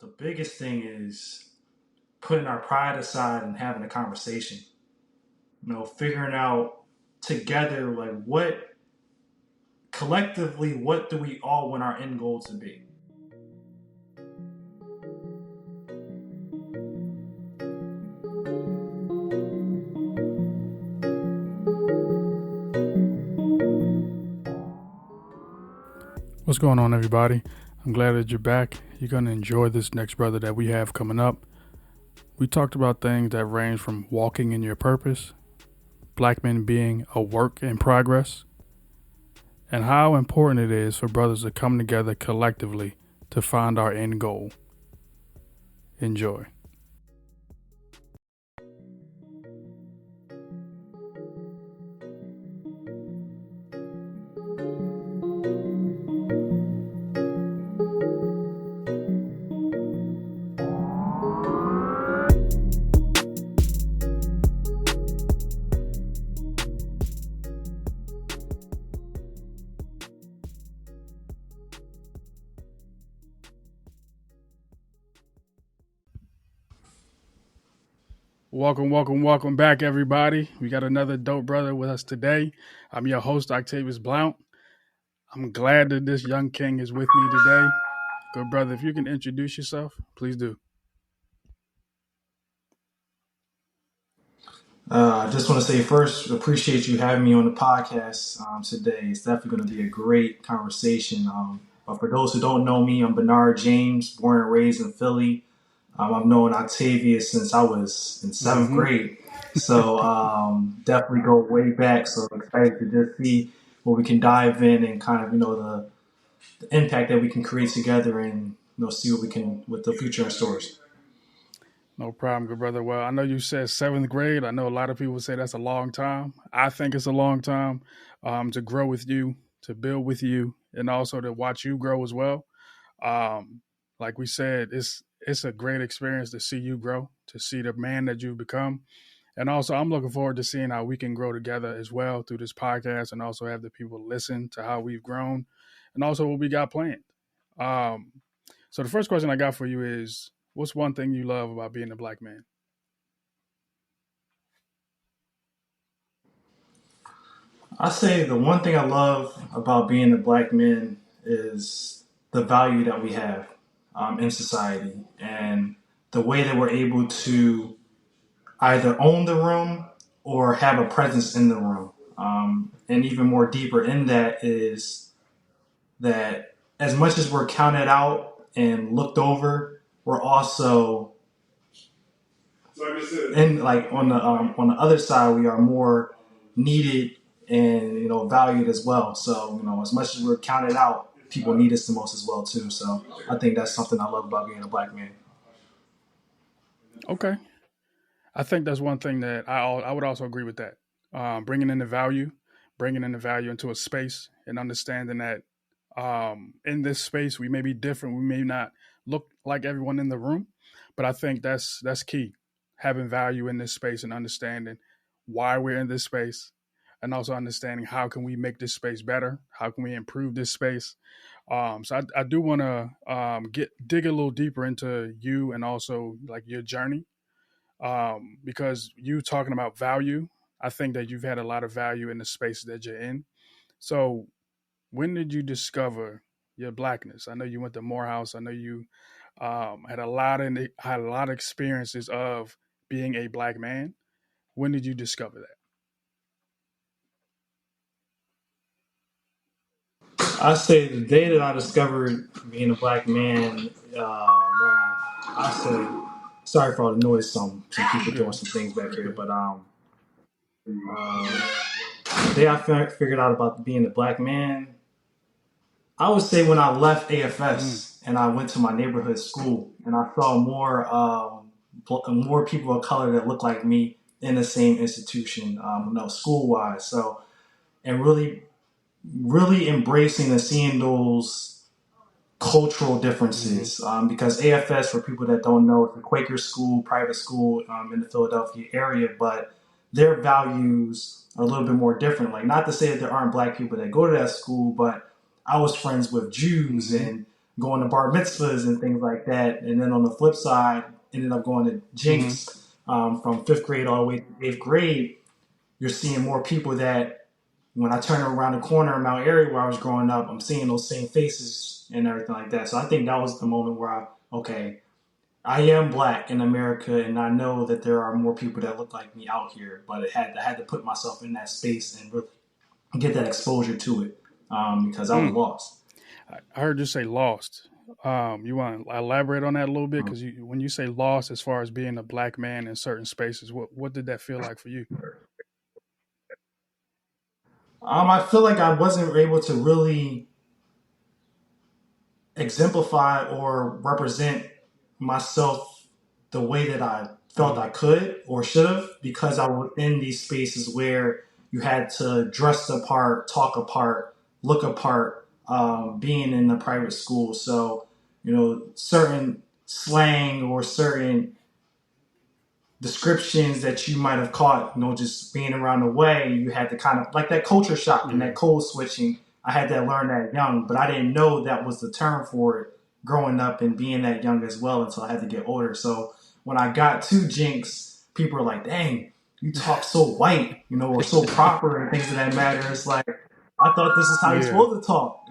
the biggest thing is putting our pride aside and having a conversation. Figuring out together like what collectively what do we all want our end goal to be. What's going on, everybody? I'm glad that you're back. You're going to enjoy this next brother that we have coming up. We talked about things that range from walking in your purpose, black men being a work in progress, and how important it is for brothers to come together collectively to find our end goal. Enjoy. Welcome back, everybody. We got another dope brother with us today. I'm your host, Octavius. I'm glad that this young king is with me today. Good brother, if you can introduce yourself, please do. I just want to say first, appreciate you having me on the podcast today. It's definitely going to be a great conversation. But for those who don't know me, I'm Bernard James, born and raised in Philly. I've known Octavius since I was in seventh grade. So definitely go way back. So excited to just see where we can dive in and kind of, the impact that we can create together and, see what we can, with the future in stores. No problem, good brother. Well, I know you said seventh grade. I know a lot of people say that's a long time. I think it's a long time to grow with you, to build with you, and also to watch you grow as well. Like we said, it's a great experience to see you grow, to see the man that you've become. And also, I'm looking forward to seeing how we can grow together as well through this podcast and also have the people listen to how we've grown and also what we got planned. So the first question I got for you is, what's one thing you love about being a black man? I say the one thing I love about being a black man is the value that we have in society and the way that we're able to either own the room or have a presence in the room. And even more deeper in that is that as much as we're counted out and looked over, we're also and like on the other side, we are more needed and valued as well. So as much as we're counted out, people need us the most as well too. So I think that's something I love about being a black man. Okay, I think that's one thing that I would also agree with that. Bringing in the value into a space, and understanding that in this space we may be different, we may not look like everyone in the room, but I think that's key. Having value in this space and understanding why we're in this space, and also understanding how can we make this space better, how can we improve this space. So I do want to dig a little deeper into you and also like your journey, because you talking about value, I think that you've had a lot of value in the space that you're in. So when did you discover your blackness? I know you went to Morehouse. I know you had a lot of experiences of being a black man. When did you discover that? I say the day that I discovered being a black man, man, I say sorry for all the noise. Some people doing some things back here, but the day I figured out about being a black man, I would say when I left AFS and I went to my neighborhood school and I saw more people of color that looked like me in the same institution, school wise. So and really embracing and seeing those cultural differences because AFS, for people that don't know, it's a Quaker school, private school in the Philadelphia area, but their values are a little bit more different. Like, not to say that there aren't black people that go to that school, but I was friends with Jews and going to bar mitzvahs and things like that. And then on the flip side, ended up going to Mm-hmm. Jinx from fifth grade all the way to eighth grade. You're seeing more people that when I turn around the corner in Mount Airy where I was growing up, I'm seeing those same faces and everything like that. So I think that was the moment where okay, I am black in America, and I know that there are more people that look like me out here. But I had to put myself in that space and really get that exposure to it because I was Mm. lost. I heard you say lost. You want to elaborate on that a little bit? Um, Because when you say lost, as far as being a black man in certain spaces, what did that feel like for you? I feel like I wasn't able to really exemplify or represent myself the way that I felt Mm-hmm. I could or should have because I was in these spaces where you had to dress apart, talk apart, look apart, being in the private school. So, certain slang or certain descriptions that you might have caught, just being around the way, you had to kind of like that culture shock and Yeah. that code switching. I had to learn that young, but I didn't know that was the term for it growing up and being that young as well until I had to get older. So when I got to Jinx, people were like, dang, you talk so white, or so proper and things of that matter. It's like, I thought this is how you're Yeah. supposed to talk.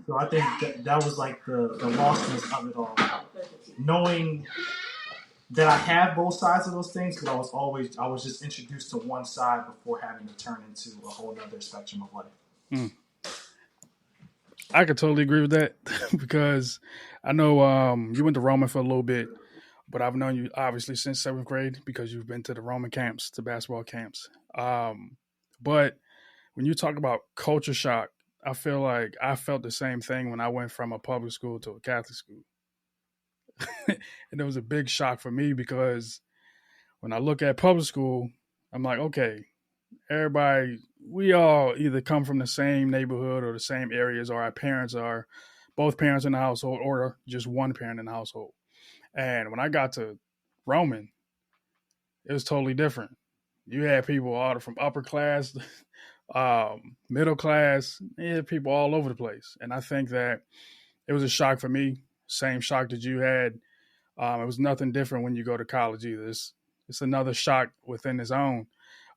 So I think that was like the lostness of it all. Knowing that I have both sides of those things, but I was just introduced to one side before having to turn into a whole other spectrum of life. Mm. I could totally agree with that because I know you went to Roman for a little bit, but I've known you obviously since seventh grade because you've been to the Roman camps, to basketball camps. But when you talk about culture shock, I feel like I felt the same thing when I went from a public school to a Catholic school. And it was a big shock for me because when I look at public school, I'm like, okay, everybody, we all either come from the same neighborhood or the same areas, or our parents are both parents in the household, or just one parent in the household. And when I got to Roman, it was totally different. You had people all from upper class, middle class, you had people all over the place. And I think that it was a shock for me, same shock that you had. It was nothing different when you go to college either. It's another shock within its own.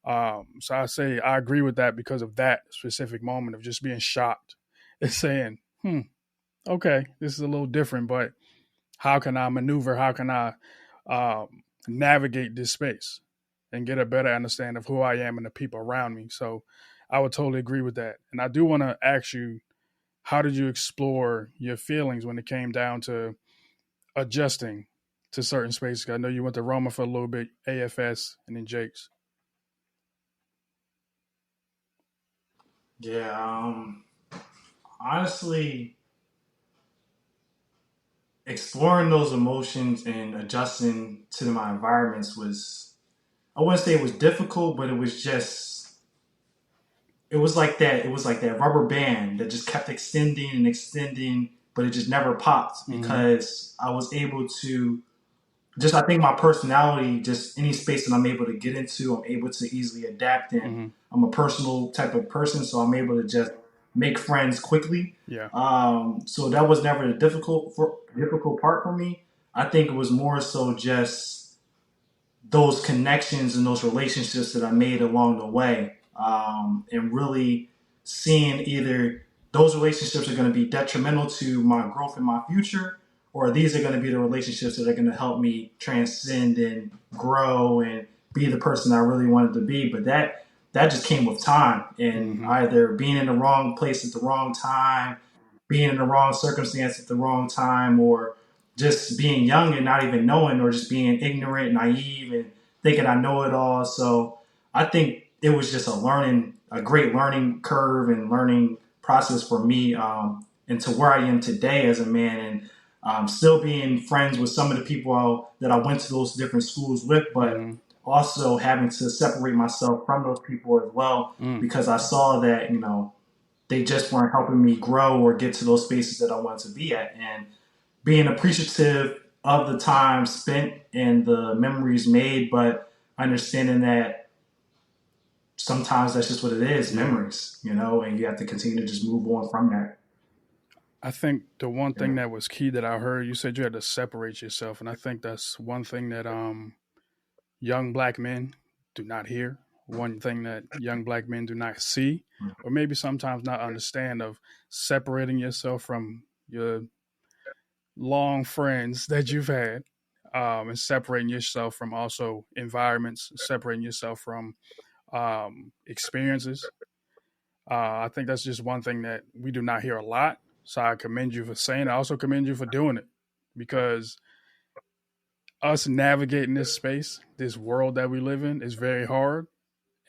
So I say I agree with that because of that specific moment of just being shocked and saying, okay, this is a little different, but how can I maneuver? How can I navigate this space and get a better understanding of who I am and the people around me? So I would totally agree with that. And I do want to ask you, how did you explore your feelings when it came down to adjusting to certain spaces? I know you went to Roma for a little bit, AFS, and then Jake's. Yeah, honestly, exploring those emotions and adjusting to my environments was, I wouldn't say it was difficult, but it was like that. It was like that rubber band that just kept extending and extending, but it just never popped Mm-hmm. because I was able to just I think my personality, just any space that I'm able to get into, I'm able to easily adapt in. Mm-hmm. I'm a personal type of person, so I'm able to just make friends quickly. Yeah. So that was never the difficult part for me. I think it was more so just those connections and those relationships that I made along the way, and really seeing either those relationships are going to be detrimental to my growth in my future, or these are going to be the relationships that are going to help me transcend and grow and be the person I really wanted to be. But that just came with time and Mm-hmm. either being in the wrong place at the wrong time, being in the wrong circumstance at the wrong time, or just being young and not even knowing, or just being ignorant, naive, and thinking I know it all. So I think it was just a great learning curve and learning process for me, and to where I am today as a man, and still being friends with some of the people that I went to those different schools with, but Mm-hmm. also having to separate myself from those people as well Mm. because I saw that they just weren't helping me grow or get to those spaces that I wanted to be at. And being appreciative of the time spent and the memories made, but understanding that sometimes that's just what it is, Yeah. memories, and you have to continue to just move on from that. I think the one thing that was key that I heard, you said you had to separate yourself, and I think that's one thing that young black men do not hear. One thing that young black men do not see, or maybe sometimes not understand, of separating yourself from your long friends that you've had, and separating yourself from also environments, separating yourself from experiences. I think that's just one thing that we do not hear a lot. So I commend you for saying it. I also commend you for doing it, because us navigating this space, this world that we live in, is very hard.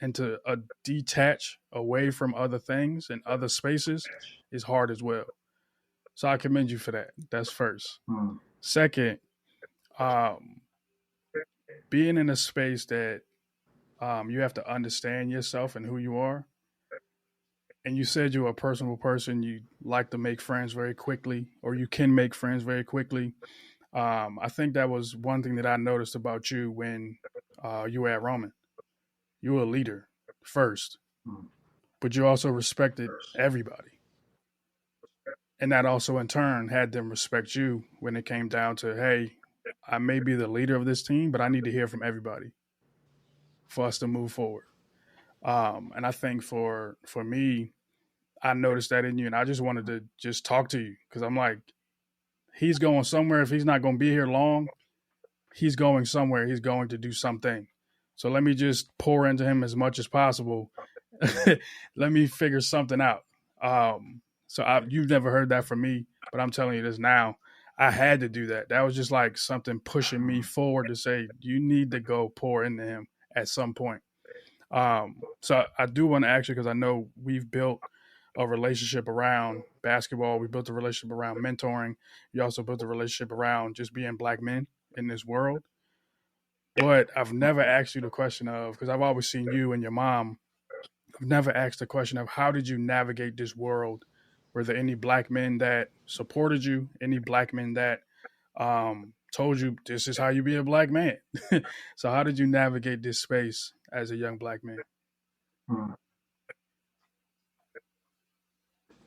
And to detach away from other things and other spaces is hard as well. So I commend you for that. That's first. Mm. Second, um, being in a space that you have to understand yourself and who you are. And you said you're a personable person. You like to make friends very quickly, or you can make friends very quickly. I think that was one thing that I noticed about you when you were at Roman. You were a leader first, Mm. but you also respected everybody. And that also in turn had them respect you when it came down to, hey, I may be the leader of this team, but I need to hear from everybody for us to move forward. And I think for me, I noticed that in you, and I just wanted to just talk to you, because I'm like, he's going somewhere. If he's not going to be here long, he's going somewhere. He's going to do something. So let me just pour into him as much as possible. Let me figure something out. You've never heard that from me, but I'm telling you this now. I had to do that. That was just like something pushing me forward to say, you need to go pour into him at some point. So I do want to ask you, because I know we've built a relationship around basketball. We built a relationship around mentoring. You also built a relationship around just being black men in this world. But I've never asked you the question of, because I've always seen you and your mom, I've never asked the question of, how did you navigate this world? Were there any black men that supported you? Any black men that told you this is how you be a black man? So how did you navigate this space as a young black man? Mm.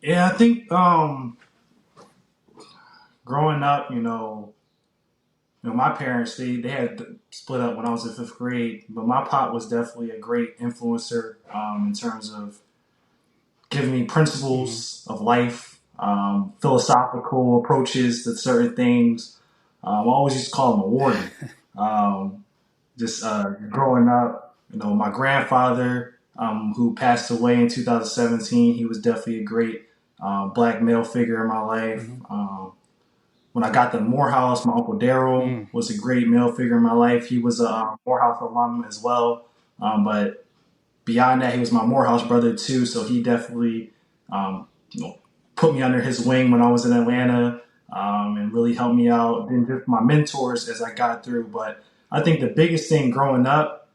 Yeah, I think growing up, my parents they had split up when I was in fifth grade, but my pop was definitely a great influencer in terms of giving me Mm-hmm. principles of life, philosophical approaches to certain things. I always used to call him a warden. Um, just growing up, my grandfather, who passed away in 2017, he was definitely a great black male figure in my life. Mm-hmm. When I got to Morehouse, my uncle Daryl Mm. was a great male figure in my life. He was a Morehouse alum as well. But beyond that, he was my Morehouse brother too. So he definitely, um, you know, put me under his wing when I was in Atlanta, and really helped me out. Then just my mentors as I got through. But I think the biggest thing growing up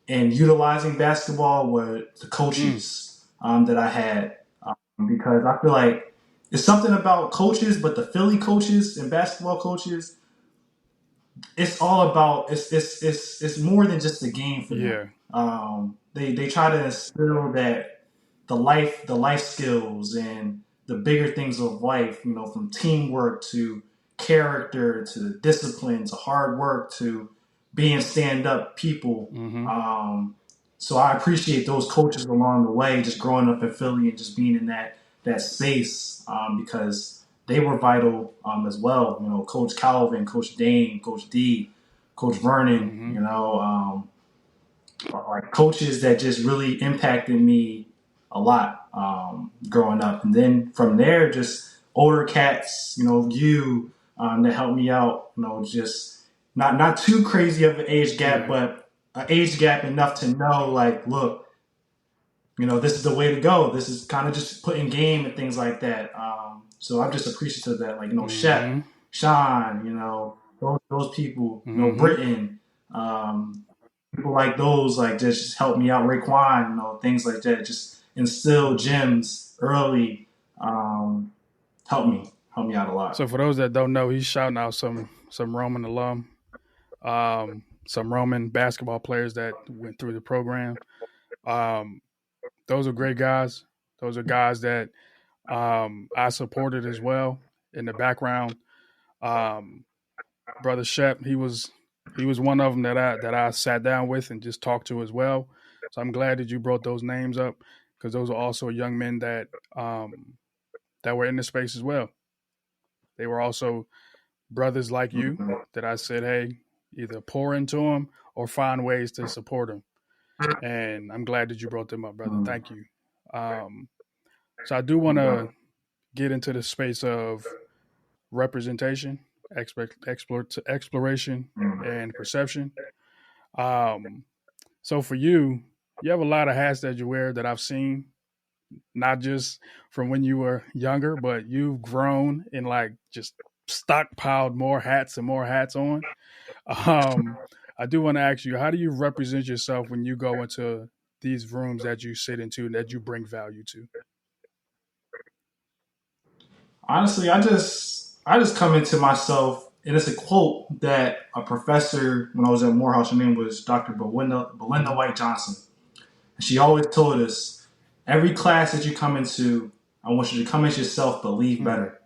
and utilizing basketball were the Mm. coaches that I had, because I feel like it's something about coaches, but the Philly coaches and basketball coaches, it's all about it's more than just a game for them. Yeah. They try to instill that the life skills and the bigger things of life, from teamwork to character to discipline to hard work to being stand up people. Mm-hmm. So I appreciate those coaches along the way, just growing up in Philly and just being in that space, because they were vital as well. Coach Calvin, Coach Dane, Coach D, Coach Vernon. Mm-hmm. Like coaches that just really impacted me a lot growing up, and then from there, just older cats, that helped me out. Just not too crazy of an age gap, Yeah. but an age gap enough to know, like, look, this is the way to go. This is kind of just putting game and things like that. So I'm just appreciative of that, like, Shep, Mm-hmm. Sean, those people, Mm-hmm. Britain, people like those, like, just help me out. Raekwon, things like that. Just instill gems early. Um, help me out a lot. So for those that don't know, he's shouting out some Roman alum, some Roman basketball players that went through the program. Um, those are great guys. Those are guys that I supported as well in the background. Um, Brother Shep, he was one of them that I sat down with and just talked to as well. So I'm glad that you brought those names up because those are also young men um, that were in the space as well. They were also brothers like you Mhm. that I said, hey, either pour into them or find ways to support them. And I'm glad that you brought them up, brother. Mhm. Thank you. Um, so I do want to Mhm. get into the space of representation, exploration, and perception. Um, so for you, you have a lot of hats that you wear that I've seen, not just from when you were younger, but you've grown and like just stockpiled more hats on. Um, I do want to ask you, how do you represent yourself when you go into these rooms that you sit into and that you bring value to? Honestly, I just come into myself, and it's a quote that a professor when I was at Morehouse. Her name was Dr. Belinda Mm-hmm. White Johnson. And she always told us, every class that you come into, I want you to come as yourself, but leave Hmm. better.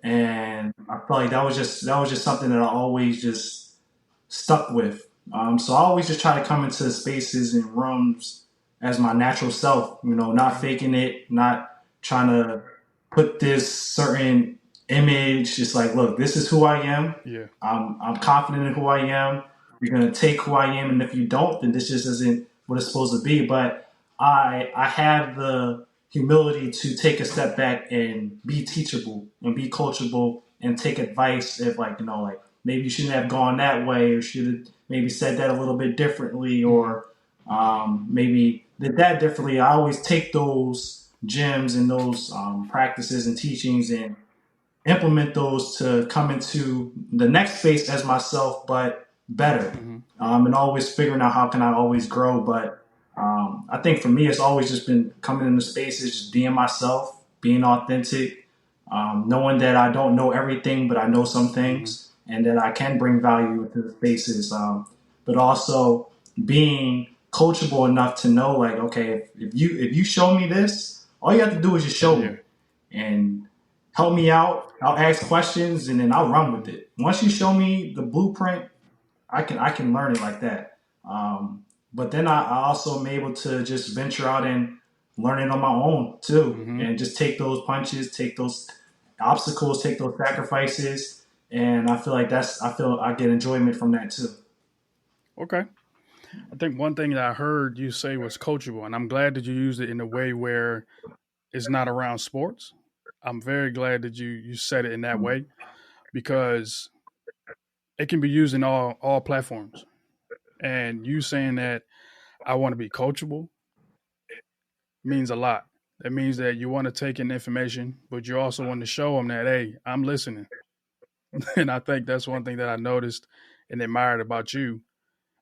And I felt like that was just something that I always just stuck with. So I always just try to come into spaces and rooms as my natural self, not Okay. faking it, not trying to put this certain image. Just like, look, this is who I am. Yeah. I'm confident in who I am. You're gonna take who I am, and if you don't, then this just isn't what it's supposed to be. But I have the humility to take a step back and be teachable and be coachable and take advice if like maybe you shouldn't have gone that way or should have maybe said that a little bit differently Mm-hmm. or maybe did that differently. I always take those gems and those practices and teachings and implement those to come into the next space as myself, but better. Mm-hmm. And always figuring out how can I always grow. But I think for me, it's always just been coming into spaces, just being myself, being authentic, knowing that I don't know everything, but I know some Mm-hmm. things, and that I can bring value into the spaces. But also being coachable enough to know, like, okay, if you show me this, all you have to do is just show Yeah. me and help me out. I'll ask questions and then I'll run with Mm-hmm. it. Once you show me the blueprint, I can learn it like that. But then I also am able to just venture out and learn it on my own too, Mm-hmm. and just take those punches, take those obstacles, take those sacrifices, and I feel I get enjoyment from that too. Okay. I think one thing that I heard you say was coachable, and I'm glad that you used it in a way where it's not around sports. I'm very glad that you said it in that way because it can be used in all platforms. And you saying that I want to be coachable means a lot. That means that you want to take in information, but you also want to show them that, hey, I'm listening. And I think that's one thing that I noticed and admired about you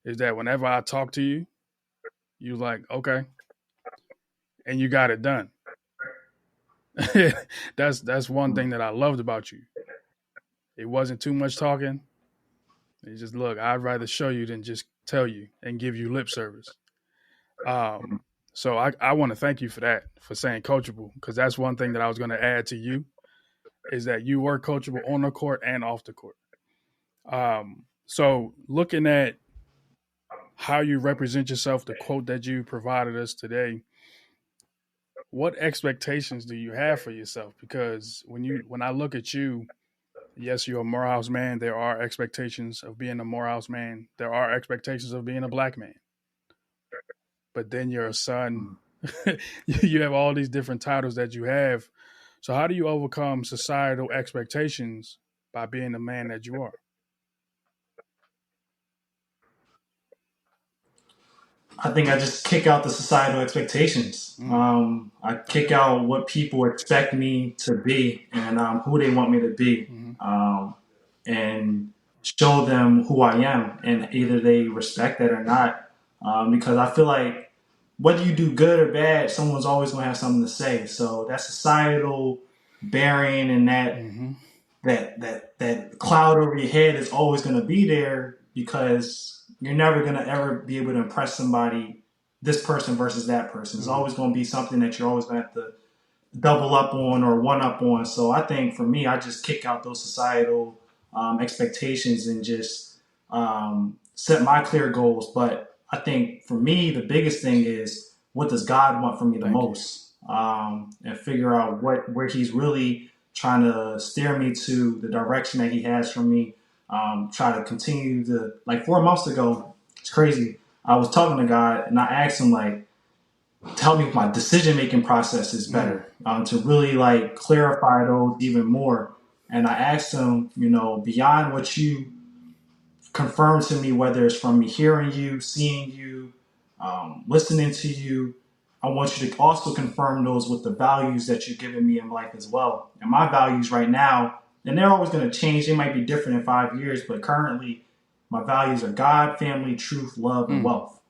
is that whenever I talk to you, you like, okay, and you got it done. That's one thing that I loved about you. It wasn't too much talking. It's just look, I'd rather show you than just tell you and give you lip service. Um, so I want to thank you for that, for saying coachable, because that's one thing that I was going to add to you is that you were coachable on the court and off the court. So looking at how you represent yourself, the quote that you provided us today, what expectations do you have for yourself? Because when I look at you, yes, you're a Morehouse man. There are expectations of being a Morehouse man. There are expectations of being a black man. But then you're a son. You have all these different titles that you have. So how do you overcome societal expectations by being the man that you are? I think I just kick out the societal expectations. Mm, I kick out what people expect me to be and who they want me to be, mm-hmm, and show them who I am, and either they respect that or not. Because I feel like whether you do good or bad, someone's always going to have something to say. So that societal bearing and that mm-hmm, that that that cloud over your head is always going to be there because you're never going to ever be able to impress somebody, this person versus that person. It's mm-hmm. always going to be something that you're always going to have to double up on or one up on. So I think for me, I just kick out those societal expectations and just set my clear goals. But I think for me, the biggest thing is what does God want from me the Thank you. most, and figure out where He's really trying to steer me to the direction that He has for me. Try to continue to, like 4 months ago, it's crazy. I was talking to God and I asked Him, like, tell me my decision making process is Mm, better, to really like clarify those even more. And I asked Him, beyond what you confirm to me, whether it's from me hearing you, seeing you, listening to you, I want you to also confirm those with the values that you've given me in life as well. And my values right now, and they're always going to change. They might be different in 5 years, but currently my values are God, family, truth, love, and mm, wealth.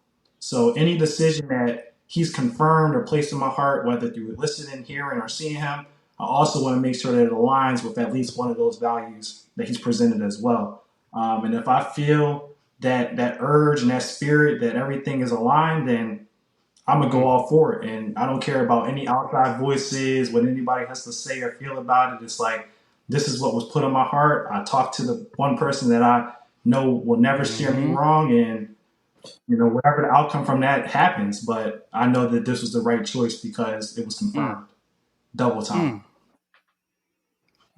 So any decision that He's confirmed or placed in my heart, whether through listening, hearing, or seeing Him, I also want to make sure that it aligns with at least one of those values that He's presented as well. And if I feel that urge and that spirit that everything is aligned, then I'm gonna go mm, all for it. And I don't care about any outside voices, what anybody has to say or feel about it. It's like this is what was put on my heart. I talked to the one person that I know will never steer me mm-hmm, wrong, and whatever the outcome from that happens. But I know that this was the right choice because it was mm, confirmed. Double time.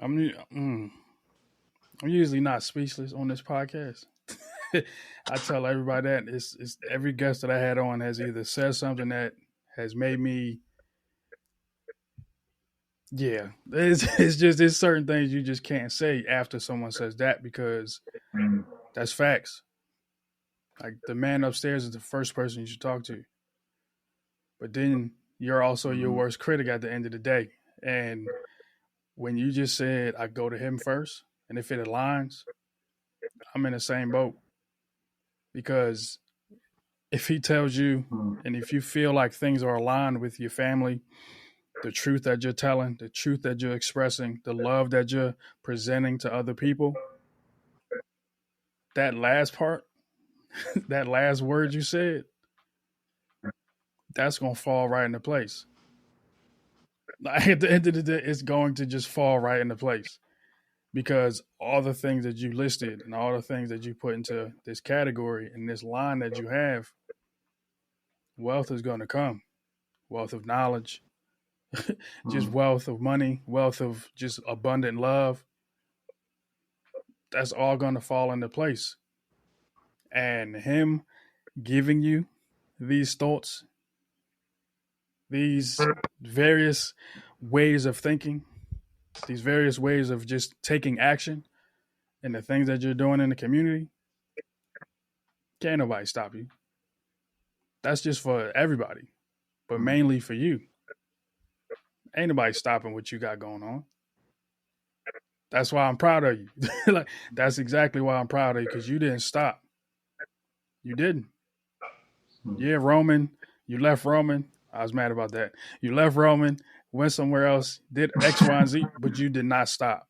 mm. I'm usually not speechless on this podcast. I tell everybody that it's every guest that I had on has either said something that has made me, yeah. It's certain things you just can't say after someone says that because Mm. that's facts. Like the man upstairs is the first person you should talk to, but then you're also your Mm-hmm. worst critic at the end of the day. And when you just said I go to him first, and if it aligns, I'm in the same boat because if he tells you Mm-hmm. and if you feel like things are aligned with your family, the truth that you're telling, the truth that you're expressing, the love that you're presenting to other people, that last part, that last word you said, that's going to fall right into place. Like at the end of the day, it's going to just fall right into place because all the things that you listed and all the things that you put into this category and this line that you have, wealth is going to come. Wealth of knowledge, just Mm-hmm. wealth of money, wealth of just abundant love. That's all going to fall into place. And him giving you these thoughts, these various ways of thinking, these various ways of just taking action and the things that you're doing in the community, can't nobody stop you. That's just for everybody, but mainly for you. Ain't nobody stopping what you got going on. That's why I'm proud of you. Like that's exactly why I'm proud of you because you didn't stop. You didn't. Yeah, Roman, you left Roman. I was mad about that. You left Roman, went somewhere else, did X, Y, and Z, but you did not stop.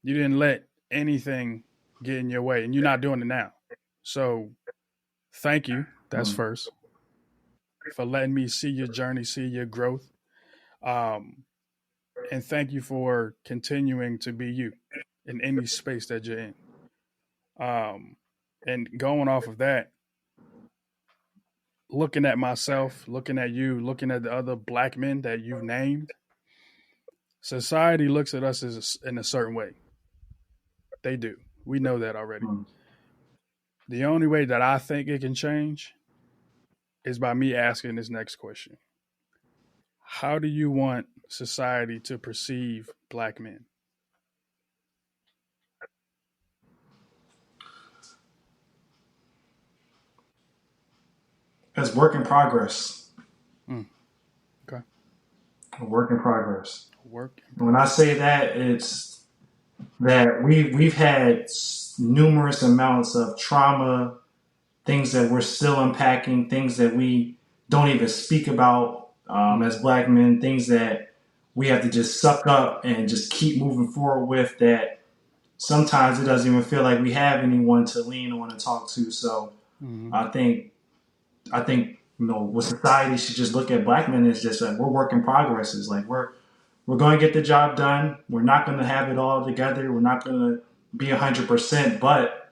You didn't let anything get in your way, and you're not doing it now. So thank you. That's Mm-hmm. first for letting me see your journey, see your growth, um, and thank you for continuing to be you in any space that you're in. Um, and going off of that, looking at myself, looking at you, looking at the other black men that you've named, society looks at us as in a certain way. They do. We know that already. Mm-hmm. The only way that I think it can change is by me asking this next question. How do you want society to perceive black men? As work in progress. Mm, okay. A work in progress. Work in When I progress. say that, it's that we've had numerous amounts of trauma, things that we're still unpacking, things that we don't even speak about Mm, as black men, things that we have to just suck up and just keep moving forward with. That sometimes it doesn't even feel like we have anyone to lean on and talk to. So mm, I think I think what society should just look at black men is just like we're work in progresses. Like we're going to get the job done. We're not going to have it all together. We're not going to be 100%, but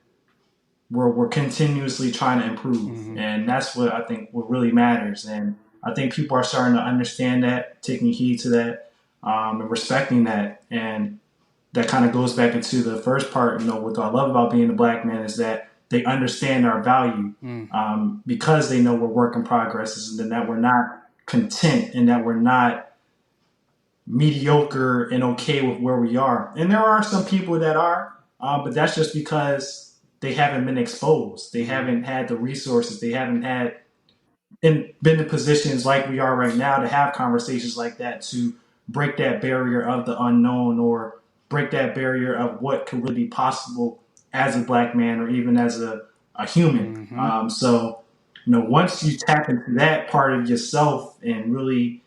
we're continuously trying to improve, Mm-hmm. and that's what I think what really matters. And I think people are starting to understand that, taking heed to that, and respecting that. And that kind of goes back into the first part. What I love about being a black man is that they understand our value, because they know we're work in progress, and that we're not content, and that we're not mediocre and okay with where we are. And there are some people that are, but that's just because they haven't been exposed. They haven't had the resources. They haven't had been in positions like we are right now to have conversations like that, to break that barrier of the unknown, or break that barrier of what could really be possible as a black man, or even as a human. Mm-hmm. So, once you tap into that part of yourself, and really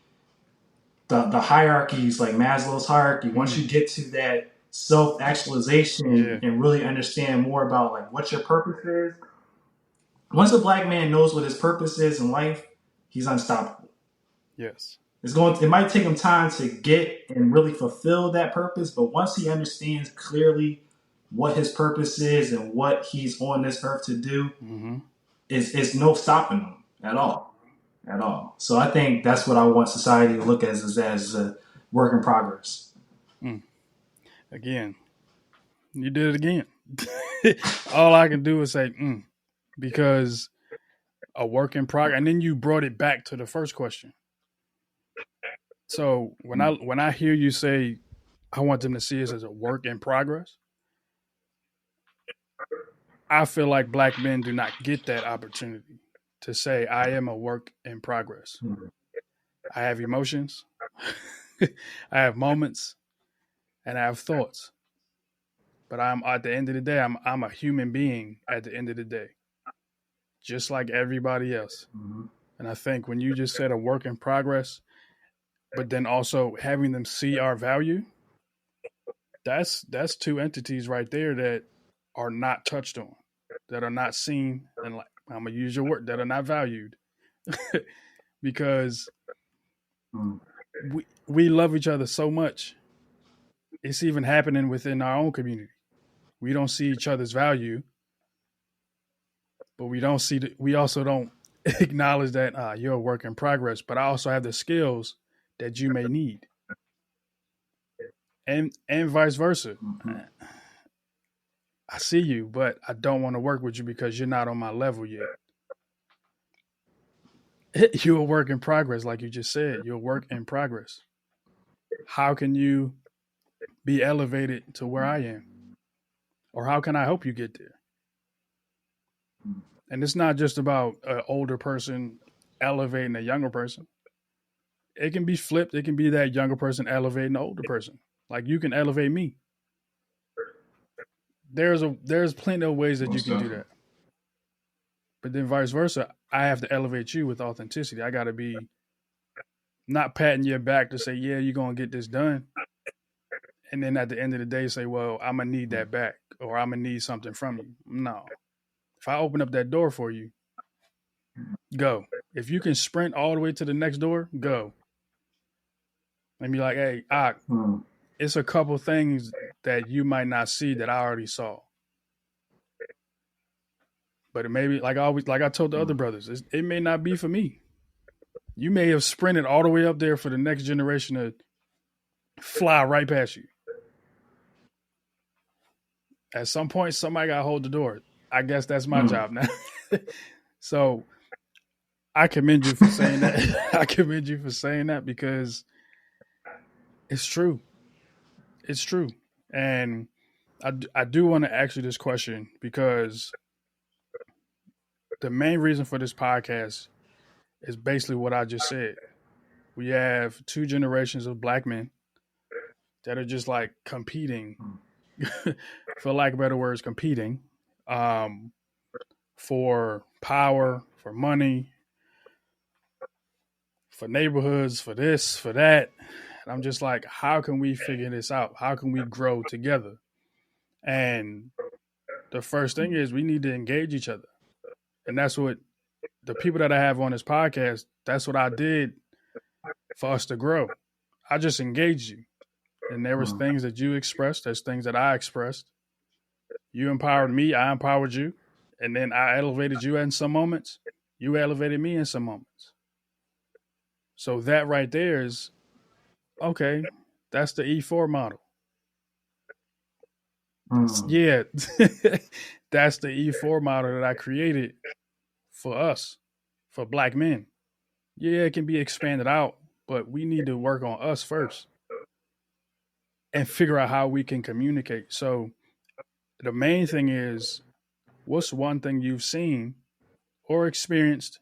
the hierarchies, like Maslow's hierarchy, once you get to that self actualization Yeah. and really understand more about like what your purpose is, once a black man knows what his purpose is in life, he's unstoppable. Yes. It might take him time to get and really fulfill that purpose, but once he understands clearly what his purpose is and what he's on this earth to do, Mm-hmm. it's no stopping him at all. At all. So I think that's what I want society to look at as a work in progress. Again, you did it again. All I can do is say, because a work in progress. And then you brought it back to the first question. So when I hear you say, I want them to see us as a work in progress, I feel like black men do not get that opportunity to say, I am a work in progress. I have emotions, I have moments, and I have thoughts. But I'm at the end of the day, I'm a human being at the end of the day, just like everybody else. Mm-hmm. And I think when you just said a work in progress, but then also having them see our value, that's two entities right there that are not touched on, that are not seen, and like I'm gonna use your word, that are not valued, because we love each other so much. It's even happening within our own community. We don't see each other's value, but we also don't acknowledge that you're a work in progress. But I also have the skills that you may need, and vice versa. Mm-hmm. I see you, but I don't want to work with you because you're not on my level yet. You're a work in progress, like you just said. You're a work in progress. How can you be elevated to where I am? Or how can I help you get there? And it's not just about an older person elevating a younger person. It can be flipped. It can be that younger person elevating the older person. Like you can elevate me. There's plenty of ways that you Most can do definitely. that. But then vice versa, I have to elevate you with authenticity. I got to be not patting your back to say, yeah, you're going to get this done. And then at the end of the day, say, well, I'm going to need that back, or I'm going to need something from you. No. If I open up that door for you, go. If you can sprint all the way to the next door, go. And be like, hey, it's a couple things that you might not see that I already saw. But it may be like I told the other brothers, it may not be for me. You may have sprinted all the way up there for the next generation to fly right past you. At some point, somebody got to hold the door. I guess that's my job now. So I commend you for saying that. I commend you for saying that because it's true. It's true. And I do want to ask you this question because the main reason for this podcast is basically what I just said. We have two generations of black men that are just like competing, for lack of better words, competing for power, for money, for neighborhoods, for this, for that. And I'm just like, how can we figure this out? How can we grow together? And the first thing is we need to engage each other. And that's what the people that I have on this podcast, that's what I did for us to grow. I just engaged you. And there was Mm, things that you expressed, there's things that I expressed. You empowered me, I empowered you. And then I elevated you in some moments. You elevated me in some moments. So that right there is okay. That's the E4 model. mm, Yeah, that's the E4 model that I created for us, for black men. Yeah, it can be expanded out, but we need to work on us first and figure out how we can communicate. So the main thing is, what's one thing you've seen or experienced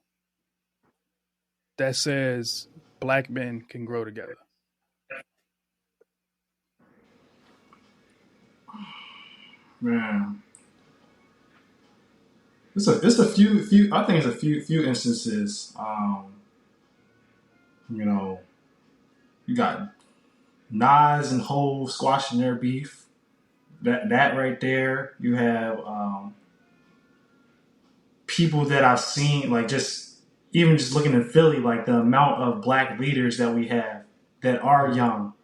that says black men can grow together? man. It's a few. I think it's a few instances. You know, you got Nas and Hove squashing their beef. That right there. You have people that I've seen, like just even just looking in Philly, like the amount of black leaders that we have that are Mm-hmm. young.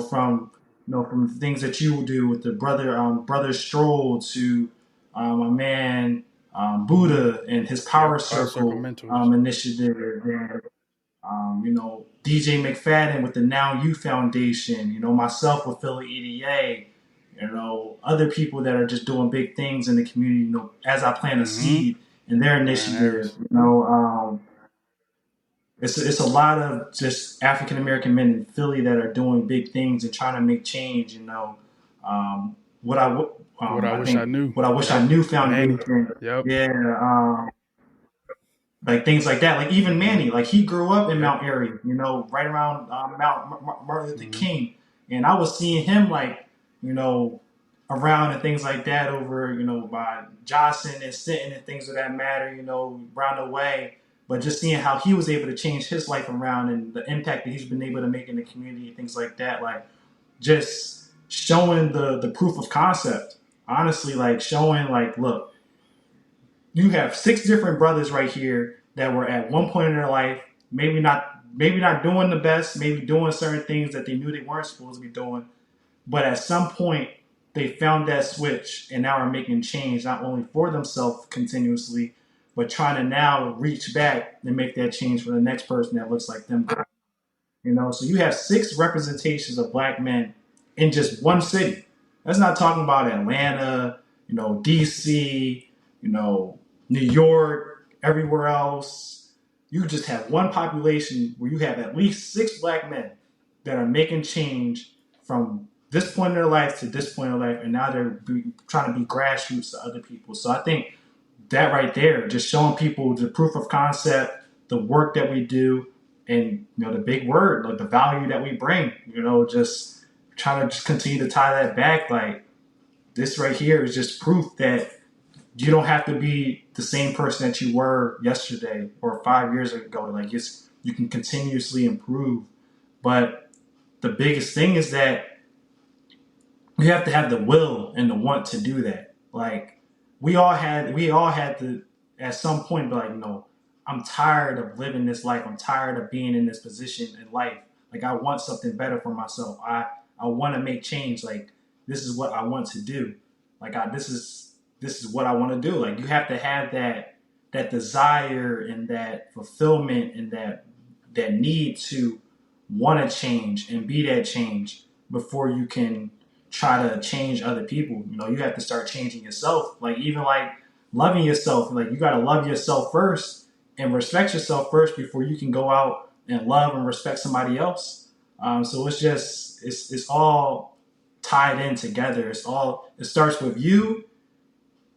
From things that you do with the brother Stroll to my man Mm-hmm. Buddha and his Yep. Power Power Circle Circle Mentors. initiative. And, DJ McFadden with the Now You Foundation. Myself with Philly EDA. Other people that are just doing big things in the community. As I plant a Mm-hmm. seed in their Ryan initiative. Harris. It's a lot of just African American men in Philly that are doing big things and trying to make change. What What I I wish I think knew. what I wish I Yep. knew Manny. foundation. Yep. Yeah, like things like that. Like even Mm-hmm. Manny, like he grew up in Yep. Mount Airy, right around Martin Luther Mm-hmm. King, and I was seeing him you know around and things like that over by Johnson and Stanton and things of that matter, around the way. But just seeing how he was able to change his life around and the impact that he's been able to make in the community and things like that, like just showing the proof of concept. Honestly, like showing like, look, you have six different brothers right here that were at one point in their life, maybe not doing the best, maybe doing certain things that they knew they weren't supposed to be doing, but at some point they found that switch and now are making change not only for themselves continuously, but trying to now reach back and make that change for the next person that looks like them. So you have six representations of black men in just one city. That's not talking about Atlanta, DC, New York, everywhere else. You just have one population where you have at least six black men that are making change from this point in their life to this point in their life, and now they're trying to be grassroots to other people. So I think that right there, just showing people the proof of concept, the work that we do, and the big word, like the value that we bring. Just trying to just continue to tie that back. Like this right here is just proof that you don't have to be the same person that you were yesterday or 5 years ago. Like you can continuously improve. But the biggest thing is that you have to have the will and the want to do that. Like we all had to at some point be like, I'm tired of living this life. I'm tired of being in this position in life. Like I want something better for myself. I want to make change. Like this is what I want to do. Like this is what I want to do. Like you have to have that desire and that fulfillment and that need to want to change and be that change before you can try to change other people. You have to start changing yourself. Like even like loving yourself. Like you got to love yourself first and respect yourself first before you can go out and love and respect somebody else. So it's all tied in together. It starts with you.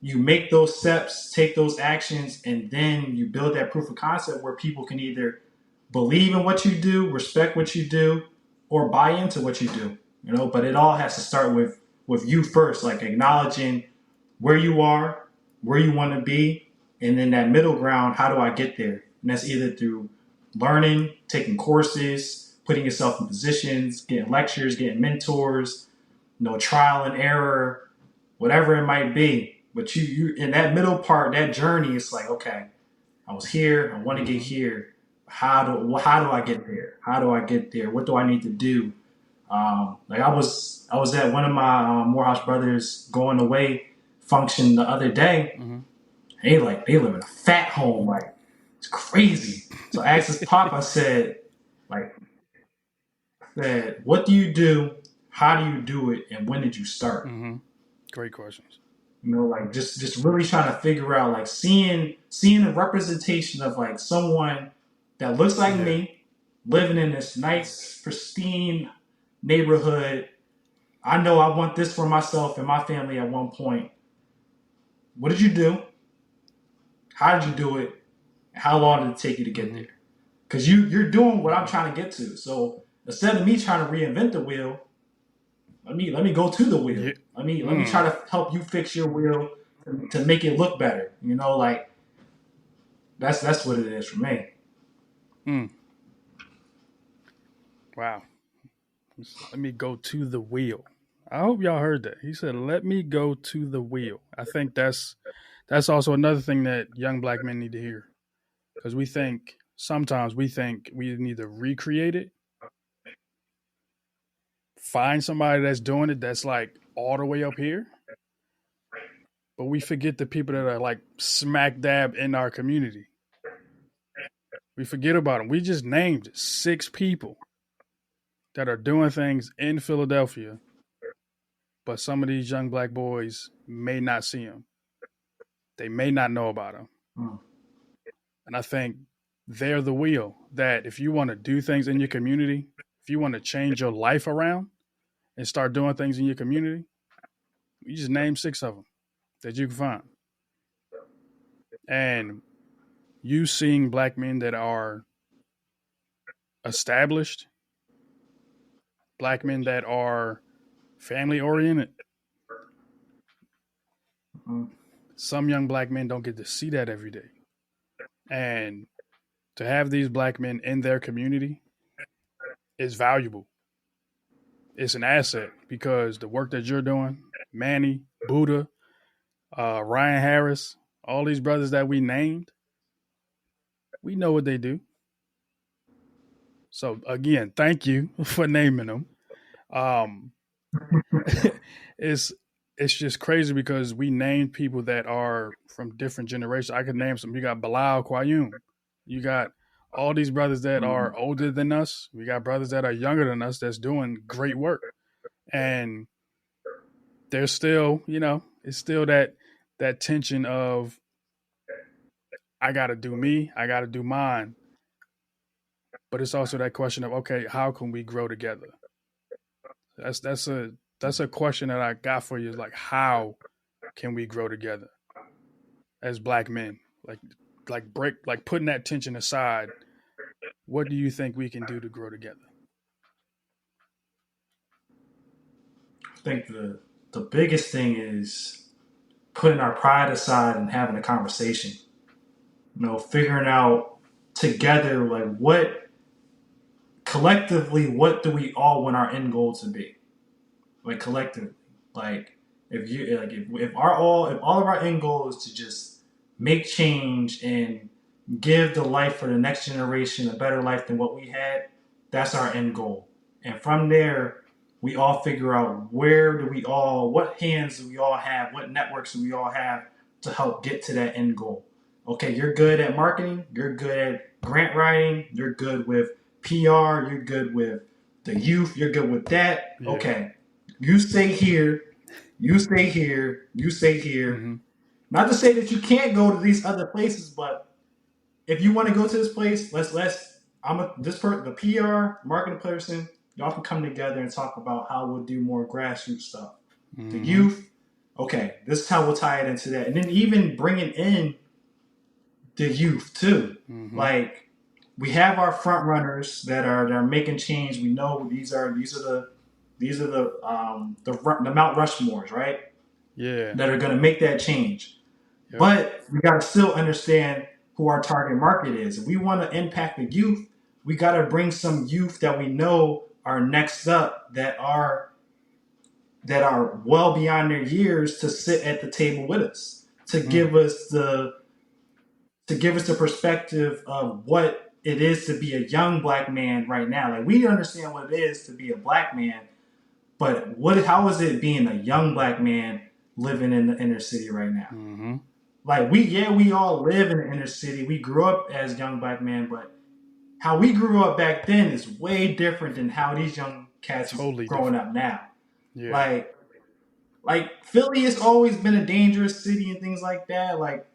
You make those steps, take those actions, and then you build that proof of concept where people can either believe in what you do, respect what you do, or buy into what you do. But it all has to start with you first, like acknowledging where you are, where you want to be, and then that middle ground, how do I get there? And that's either through learning, taking courses, putting yourself in positions, getting lectures, getting mentors, trial and error, whatever it might be. But you in that middle part, that journey, it's like, okay, I was here. I want to get here. How do I get there? How do I get there? What do I need to do? Like I was at one of my Morehouse brothers going away function the other day. They live in a fat home, like it's crazy. So I asked his pop. Like, I said, what do you do? How do you do it? And when did you start? Great questions. You know, like just really trying to figure out, like seeing a representation of like someone that looks like me, living in this nice, pristine neighborhood. I know I want this for myself and my family at one point. What did you do? How did you do it? How long did it take you to get there? Because you're doing what I'm trying to get to. So instead of me trying to reinvent the wheel, let me go to the wheel. Yeah. Let me try to help you fix your wheel to make it look better. You know, like that's what it is for me. Wow. Let me go to the wheel. I hope y'all heard that. He said, "Let me go to the wheel." I think that's also another thing that young black men need to hear, because sometimes we think we need to recreate it, find somebody that's doing it that's like all the way up here, but we forget the people that are like smack dab in our community. We forget about them. We just named 6 people that are doing things in Philadelphia, but some of these young black boys may not see them. They may not know about them. And I think they're the wheel that if you want to do things in your community, if you want to change your life around and start doing things in your community, you just name 6 of them that you can find. And you seeing black men that are established, black men that are family oriented. Some young black men don't get to see that every day. And to have these black men in their community is valuable. It's an asset because the work that you're doing, Manny, Buddha, Ryan Harris, all these brothers that we named, we know what they do. So again, thank you for naming them. it's just crazy because we named people that are from different generations. I could name some. You got Bilal Qayyum. You got all these brothers that are older than us. We got brothers that are younger than us that's doing great work. And there's still, it's still that tension of I got to do me, I got to do mine. But it's also that question of, okay, how can we grow together? That's a question that I got for you, is like, how can we grow together as black men? Like putting that tension aside, what do you think we can do to grow together? I think the biggest thing is putting our pride aside and having a conversation. You know, figuring out together, like, what collectively, what do we all want our end goal to be? Like, collectively, like, if all of our end goal is to just make change and give the life for the next generation a better life than what we had, that's our end goal. And from there, we all figure out what hands do we all have, what networks do we all have to help get to that end goal. Okay, you're good at marketing, you're good at grant writing, you're good with PR, you're good with the youth, you're good with that. Yeah. Okay, you stay here, you stay here, you stay here. Mm-hmm. Not to say that you can't go to these other places, but if you want to go to this place, the PR marketing person, y'all can come together and talk about how we'll do more grassroots stuff. Mm-hmm. The youth, okay, this is how we'll tie it into that, and then even bringing in the youth too. Mm-hmm. Like, we have our front runners that are making change. We know these are the Mount Rushmores, right? Yeah, that are going to make that change. Yep. But we got to still understand who our target market is. If we want to impact the youth, we got to bring some youth that we know are next up, that are well beyond their years, to sit at the table with us, to give us to to give us the perspective of what it is to be a young black man right now. Like we understand what it is to be a black man, but how is it being a young black man living in the inner city right now? Mm-hmm. Like we all live in the inner city. We grew up as young black men, but how we grew up back then is way different than how these young cats is Totally growing different. up now. Yeah. Like Philly has always been a dangerous city and things like that. Like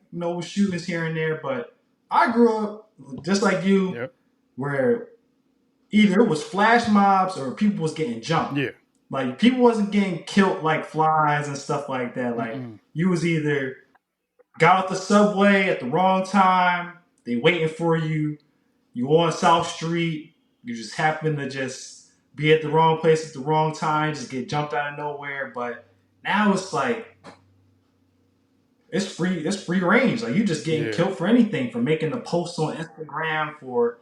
shootings here and there, but I grew up just like you, Yep. where either it was flash mobs or people was getting jumped. Yeah. Like people wasn't getting killed like flies and stuff like that. Like Mm-mm. you was either got off the subway at the wrong time, they waiting for you. You on South Street, you just happen to just be at the wrong place at the wrong time, just get jumped out of nowhere. But now it's like it's free range. Like you just getting Yeah. killed for anything, for making a post on Instagram, for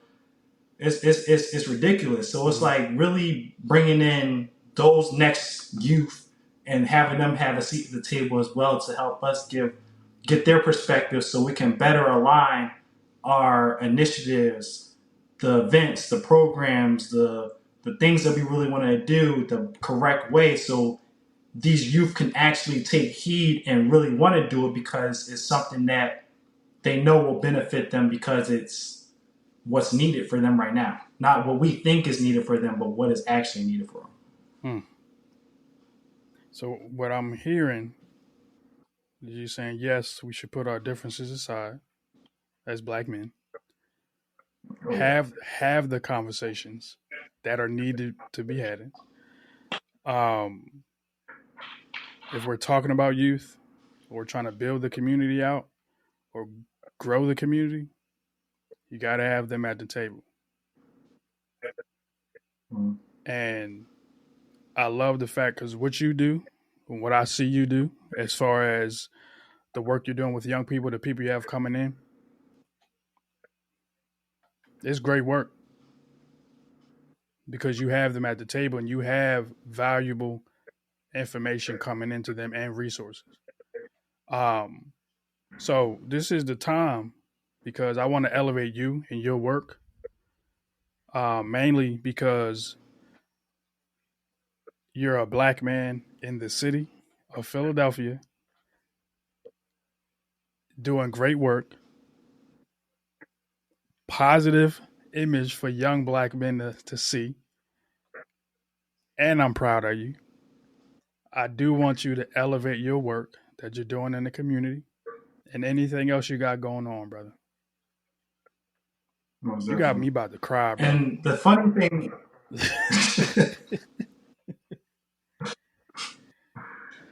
it's ridiculous. So it's like really bringing in those next youth and having them have a seat at the table as well to help us get their perspective so we can better align our initiatives, the events, the programs, the things that we really want to do the correct way so these youth can actually take heed and really want to do it because it's something that they know will benefit them because it's what's needed for them right now. Not what we think is needed for them, but what is actually needed for them. Hmm. So what I'm hearing is you saying, yes, we should put our differences aside as black men, Oh, yeah. have the conversations that are needed to be had. Um, if we're talking about youth or trying to build the community out or grow the community, you got to have them at the table. Mm-hmm. And I love the fact because what you do and what I see you do as far as the work you're doing with young people, the people you have coming in, it's great work because you have them at the table and you have valuable information coming into them and resources. Um, so this is the time because I want to elevate you and your work, mainly because you're a black man in the city of Philadelphia doing great work, positive image for young black men to see. And I'm proud of you. I do want you to elevate your work that you're doing in the community and anything else you got going on, brother. Most You got me definitely. about to cry, bro. And the funny thing,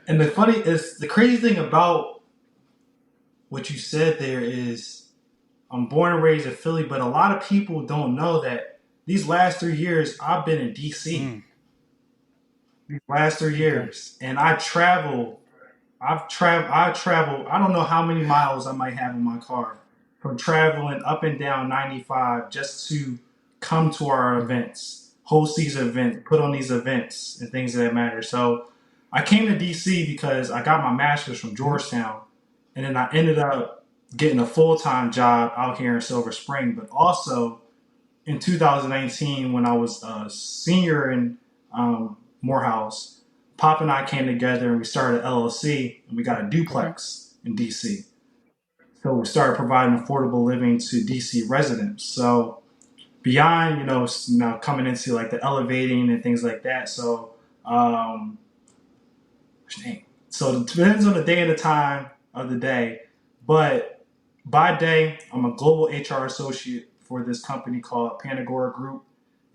and the crazy thing about what you said there is, I'm born and raised in Philly, but a lot of people don't know that these last 3 years I've been in DC. Mm, These last three okay. years, and I travel. I travel. I don't know how many miles I might have in my car from traveling up and down 95 just to come to our events, host these events, put on these events and things of that matter. So I came to DC because I got my master's from Georgetown, and then I ended up getting a full-time job out here in Silver Spring. But also in 2019, when I was a senior in Morehouse, Pop and I came together and we started an LLC and we got a Okay. duplex in DC. So we started providing affordable living to DC residents. So beyond, now coming into like the elevating and things like that. So, so it depends on the day and the time of the day. But by day, I'm a global HR associate for this company called Panagora Group.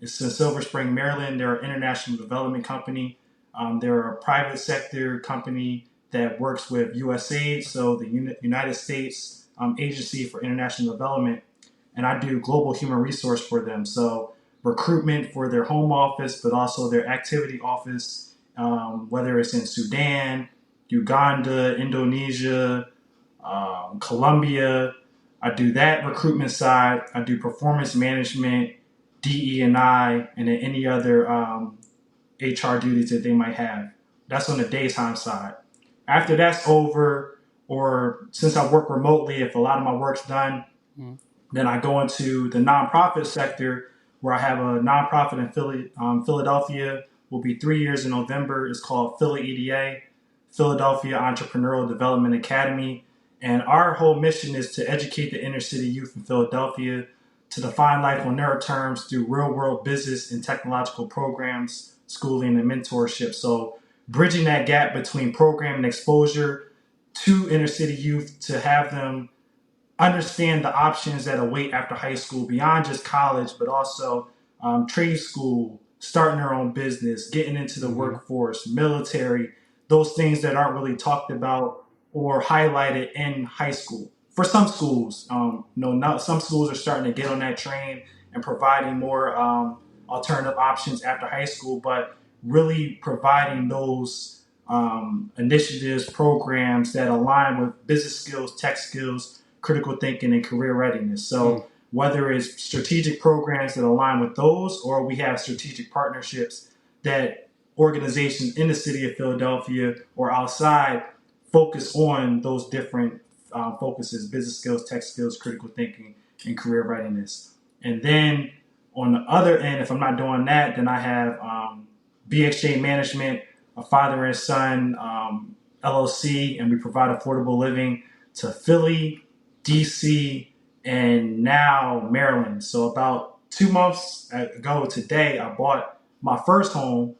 It's in Silver Spring, Maryland. They're an international development company. They're a private sector company that works with USAID, so the United States Agency for International Development, and I do global human resource for them. So recruitment for their home office, but also their activity office, whether it's in Sudan, Uganda, Indonesia, Colombia. I do that recruitment side. I do performance management, DE&I, and then any other HR duties that they might have. That's on the daytime side. After that's over, or since I work remotely, if a lot of my work's done, Mm. Then I go into the nonprofit sector where I have a nonprofit in Philadelphia. Will be 3 years in November. It's called Philly EDA, Philadelphia Entrepreneurial Development Academy. And our whole mission is to educate the inner city youth in Philadelphia to define life on their terms through real world business and technological programs, schooling, and mentorship. So, bridging that gap between program and exposure to inner city youth to have them understand the options that await after high school beyond just college, but also trade school, starting their own business, getting into the workforce, military, those things that aren't really talked about or highlighted in high school. For some schools, some schools are starting to get on that train and providing more alternative options after high school, but really providing those initiatives, programs that align with business skills, tech skills, critical thinking, and career readiness. Mm. So whether it's strategic programs that align with those, or we have strategic partnerships that organizations in the city of Philadelphia or outside focus on those different focuses: business skills, tech skills, critical thinking, and career readiness. And then on the other end, if I'm not doing that, then I have BXJ Management, a father and son LLC, and we provide affordable living to Philly, DC, and now Maryland. So about 2 months ago today, I bought my first home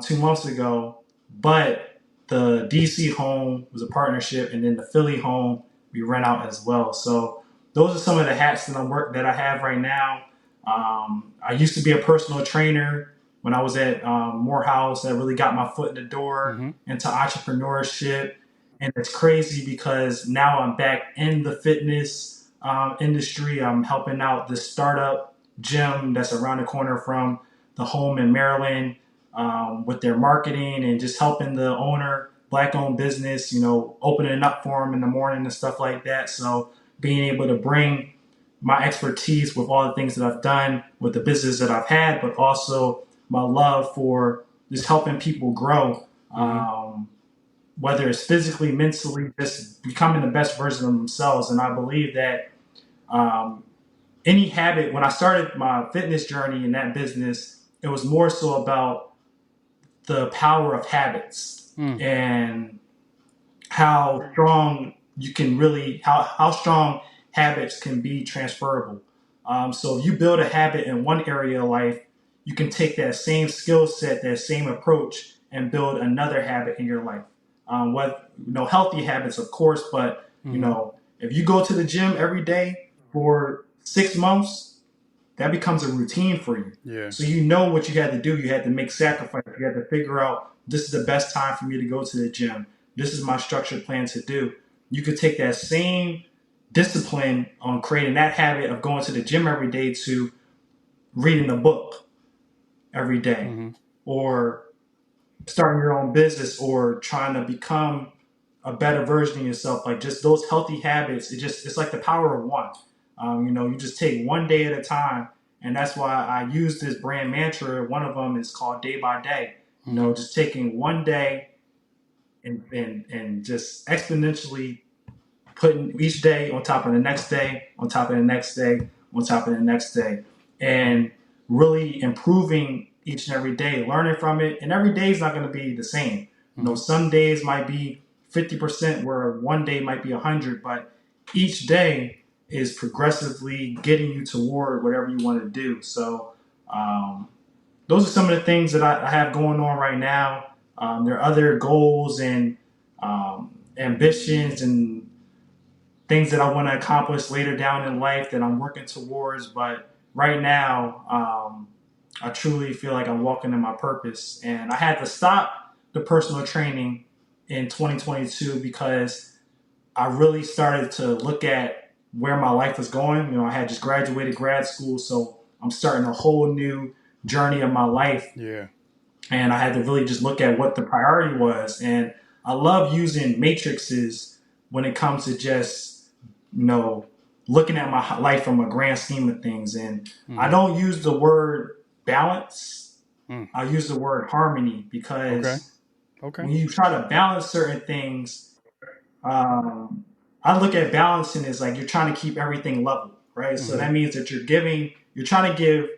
2 months ago, but the DC home was a partnership, and then the Philly home we rent out as well. So those are some of the hats that I have right now. I used to be a personal trainer when I was at Morehouse. That really got my foot in the door Mm-hmm. into entrepreneurship, and it's crazy because now I'm back in the fitness industry. I'm helping out this startup gym that's around the corner from the home in Maryland with their marketing and just helping the owner, black-owned business, opening it up for them in the morning and stuff like that. So being able to bring my expertise with all the things that I've done with the business that I've had, but also my love for just helping people grow, whether it's physically, mentally, just becoming the best version of themselves. And I believe that any habit, when I started my fitness journey in that business, it was more so about the power of habits Mm. and how strong you can really, how strong habits can be transferable. So if you build a habit in one area of life, you can take that same skill set, that same approach, and build another habit in your life. Healthy habits, of course, but if you go to the gym every day for 6 months, that becomes a routine for you. Yeah. So you know what you had to do. You had to make sacrifice. You had to figure out, this is the best time for me to go to the gym. This is my structured plan to do. You could take that same discipline on creating that habit of going to the gym every day to reading a book every day, or starting your own business, or trying to become a better version of yourself. Like, just those healthy habits, it's like the power of one. You just take one day at a time, and that's why I use this brand mantra. One of them is called Day by Day. Just taking one day and just exponentially putting each day on top of the next day, on top of the next day, on top of the next day, and really improving each and every day, learning from it. And every day is not going to be the same. Some days might be 50%, where one day might be 100, but each day is progressively getting you toward whatever you want to do. So those are some of the things that I have going on right now. There are other goals and ambitions and things that I want to accomplish later down in life that I'm working towards. But right now, I truly feel like I'm walking in my purpose. And I had to stop the personal training in 2022 because I really started to look at where my life was going. I had just graduated grad school, so I'm starting a whole new journey of my life. Yeah. And I had to really just look at what the priority was. And I love using matrices when it comes to just, looking at my life from a grand scheme of things. And I don't use the word balance. I use the word harmony, because Okay. when you try to balance certain things, I look at balancing as like you're trying to keep everything level, right? So Mm-hmm. that means that you're trying to give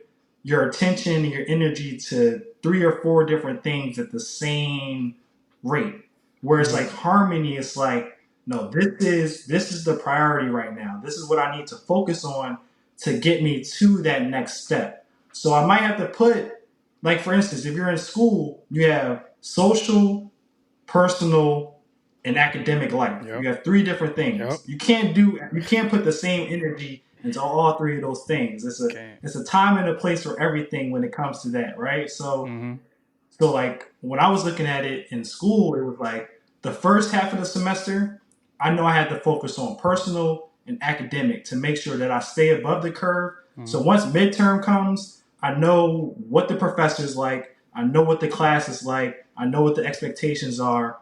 your attention and your energy to 3 or 4 different things at the same rate. Whereas Mm-hmm. like harmony is like, no, this is the priority right now. This is what I need to focus on to get me to that next step. So I might have to put, like for instance, if you're in school, you have social, personal, and academic life. Yep. You have 3 different Yep. things. You can't put the same energy into all 3 of those things. Can't. It's a time and a place for everything when it comes to that, right? Mm-hmm. So like when I was looking at it in school, it was like the first half of the semester, I know I had to focus on personal and academic to make sure that I stay above the curve. Mm-hmm. So once midterm comes, I know what the professor's like, I know what the class is like, I know what the expectations are.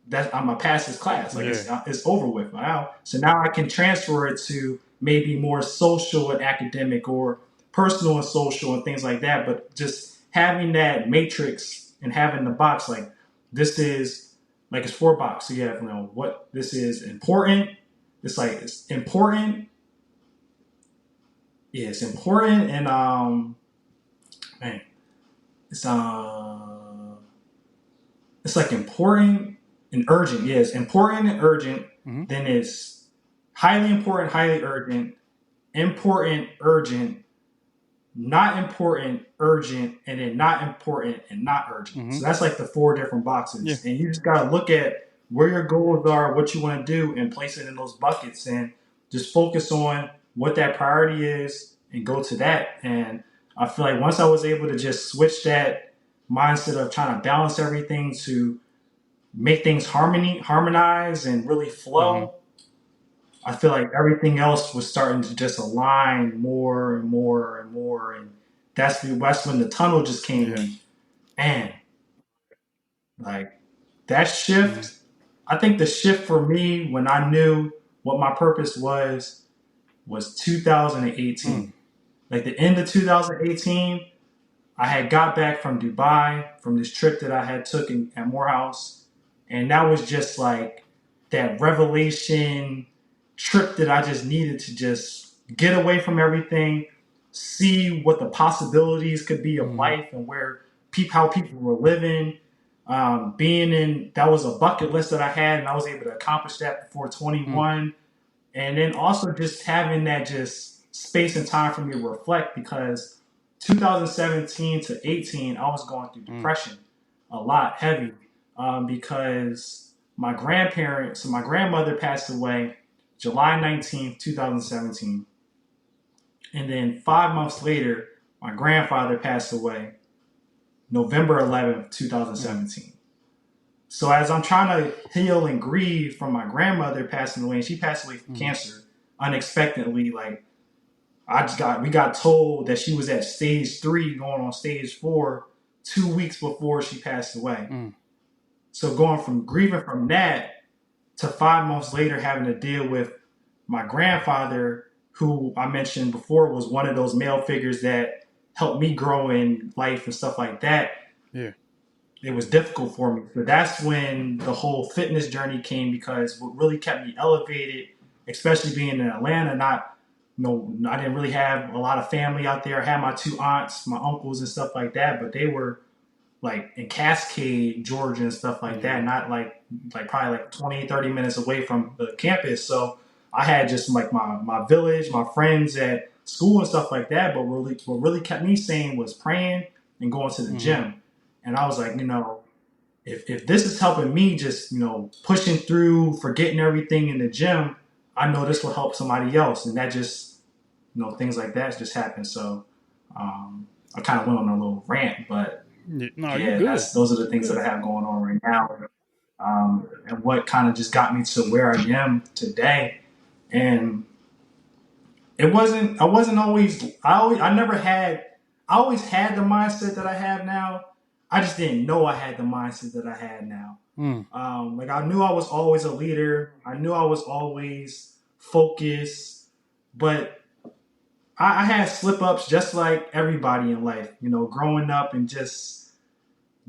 That I'm gonna pass this class. Like Yeah. it's over with now. So now I can transfer it to maybe more social and academic or personal and social and things like that. But just having that matrix and having the box like this is like it's 4 boxes. So you have what this is important. It's like it's important. Yeah, it's important and man, it's it's like important and urgent. Yeah, it's important and urgent. Mm-hmm. Then it's highly important, highly urgent, important, urgent, not important, urgent, and then not important and not urgent. Mm-hmm. So that's like the 4 different Yeah. boxes. And you just gotta look at where your goals are, what you want to do, and place it in those buckets and just focus on what that priority is and go to that. And I feel like once I was able to just switch that mindset of trying to balance everything to make things harmonize and really Mm-hmm. flow, I feel like everything else was starting to just align more and more and more, and that's when the tunnel just came Yeah. in. And like that Mm-hmm. shift, I think the shift for me when I knew what my purpose was Mm. 2018. Like the end of 2018, I had got back from Dubai from this trip that I had took at Morehouse, and that was just like that revelation trip that I just needed to just get away from everything, see what the possibilities could be of Mm-hmm. life and how people were living. Being in that was a bucket list that I had, and I was able to accomplish that before Mm. 21. And then also just having that just space and time for me to reflect because 2017 to 18, I was going through Mm. depression a lot, heavy, because my grandmother passed away July 19th, 2017. And then 5 months later, my grandfather passed away November 11th, Mm. 2017. So as I'm trying to heal and grieve from my grandmother passing away, and she passed away from Mm. cancer unexpectedly, like we got told that she was at stage 3, going on stage 4, 2 weeks before she passed away. Mm. So going from grieving from that to 5 months later having to deal with my grandfather, who I mentioned before was one of those male figures that helped me grow in life and stuff like that. Yeah. It was difficult for me. But that's when the whole fitness journey came because what really kept me elevated, especially being in Atlanta, I didn't really have a lot of family out there. I had my 2 aunts, my uncles and stuff like that, but they were like in Cascade, Georgia and stuff like that, Yeah. not like probably like 20, 30 minutes away from the campus. So I had just like my village, my friends at school and stuff like that. But what really kept me sane was praying and going to the Mm-hmm. gym. And I was like, if this is helping me just, pushing through, forgetting everything in the gym, I know this will help somebody else. And that just, things like that just happen. So I kind of went on a little rant, but Yeah. No, you yeah, good. those are the You things that good. I have going on right now. And what kind of just got me to where I am today. And I wasn't I always had the mindset that I have now. I just didn't know I had the mindset that I had now. Mm. Like I knew I was always a leader. I knew I was always focused, but I had slip ups just like everybody in life, growing up and just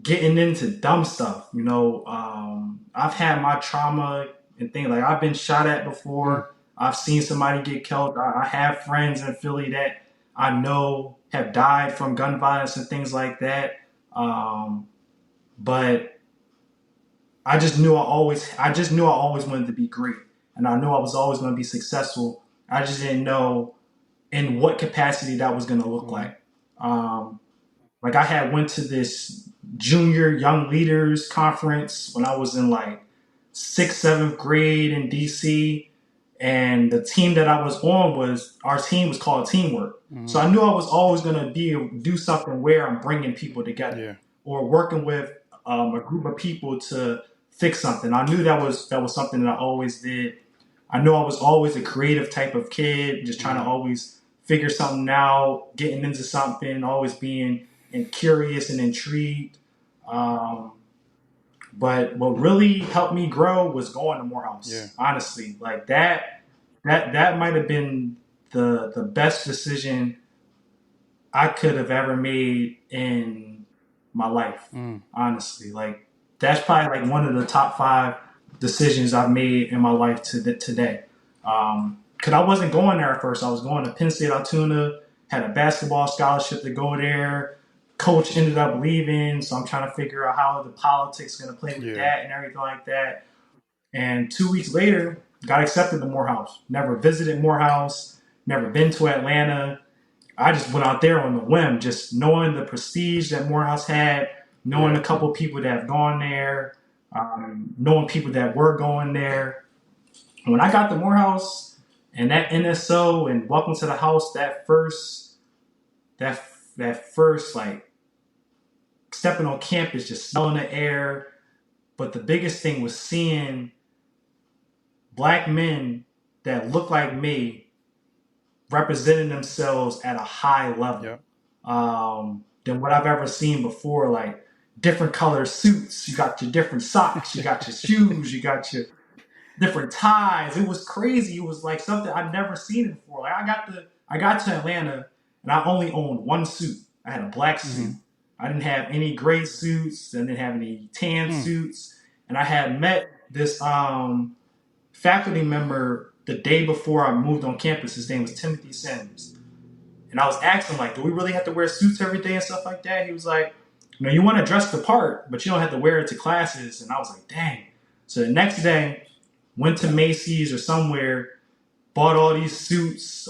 getting into dumb stuff. I've had my trauma and things like I've been shot at Mm. before. I've seen somebody get killed. I have friends in Philly that I know have died from gun violence and things like that. But I just knew I always wanted to be great, and I knew I was always going to be successful. I just didn't know in what capacity that was going to look Mm. like. Like I had went to this junior young leaders conference when I was in like sixth, seventh grade in DC, and the team that I was on was our team was called Teamwork. So Mm. I knew I was always going to be do something where I'm bringing people together Yeah. or working with a group of people to fix something. I knew that was something that I always did. I knew I was always a creative type of kid, just trying to Mm. always figure something out, getting into something, always being curious and intrigued. Um, but what really helped me grow was going to Yeah. Morehouse. Honestly, like that might have been the best decision I could have ever made in my life. Mm. Honestly, like that's probably like one of the top five decisions I've made in my life today. Because I wasn't going there at first. I was going to Penn State Altoona, had a basketball scholarship to go there. Coach ended up leaving, so I'm trying to figure out how the politics going to play with Yeah. that and everything like that. And 2 weeks later, got accepted to Morehouse. Never visited Morehouse, never been to Atlanta. I just went out there on the whim, just knowing the prestige that Morehouse had, knowing Yeah. a couple people that have gone there, knowing people that were going there. When I got to Morehouse and that NSO and Welcome to the House, that that first like stepping on campus, just smelling the air. But the biggest thing was seeing black men that looked like me representing themselves at a high level Yep. Than what I've ever seen before. Like different color suits, you got your different socks, you got your shoes, you got your different ties. It was crazy. It was like something I'd never seen before. Like I got to Atlanta and I only owned one suit. I had a black Mm-hmm. suit. I didn't have any gray suits. I didn't have any tan Mm. suits. And I had met this faculty member the day before I moved on campus. His name was Timothy Sims. And I was asking, like, do we really have to wear suits every day and stuff like that? He was like, you want to dress the part, but you don't have to wear it to classes. And I was like, dang. So the next day, went to Macy's or somewhere, bought all these suits,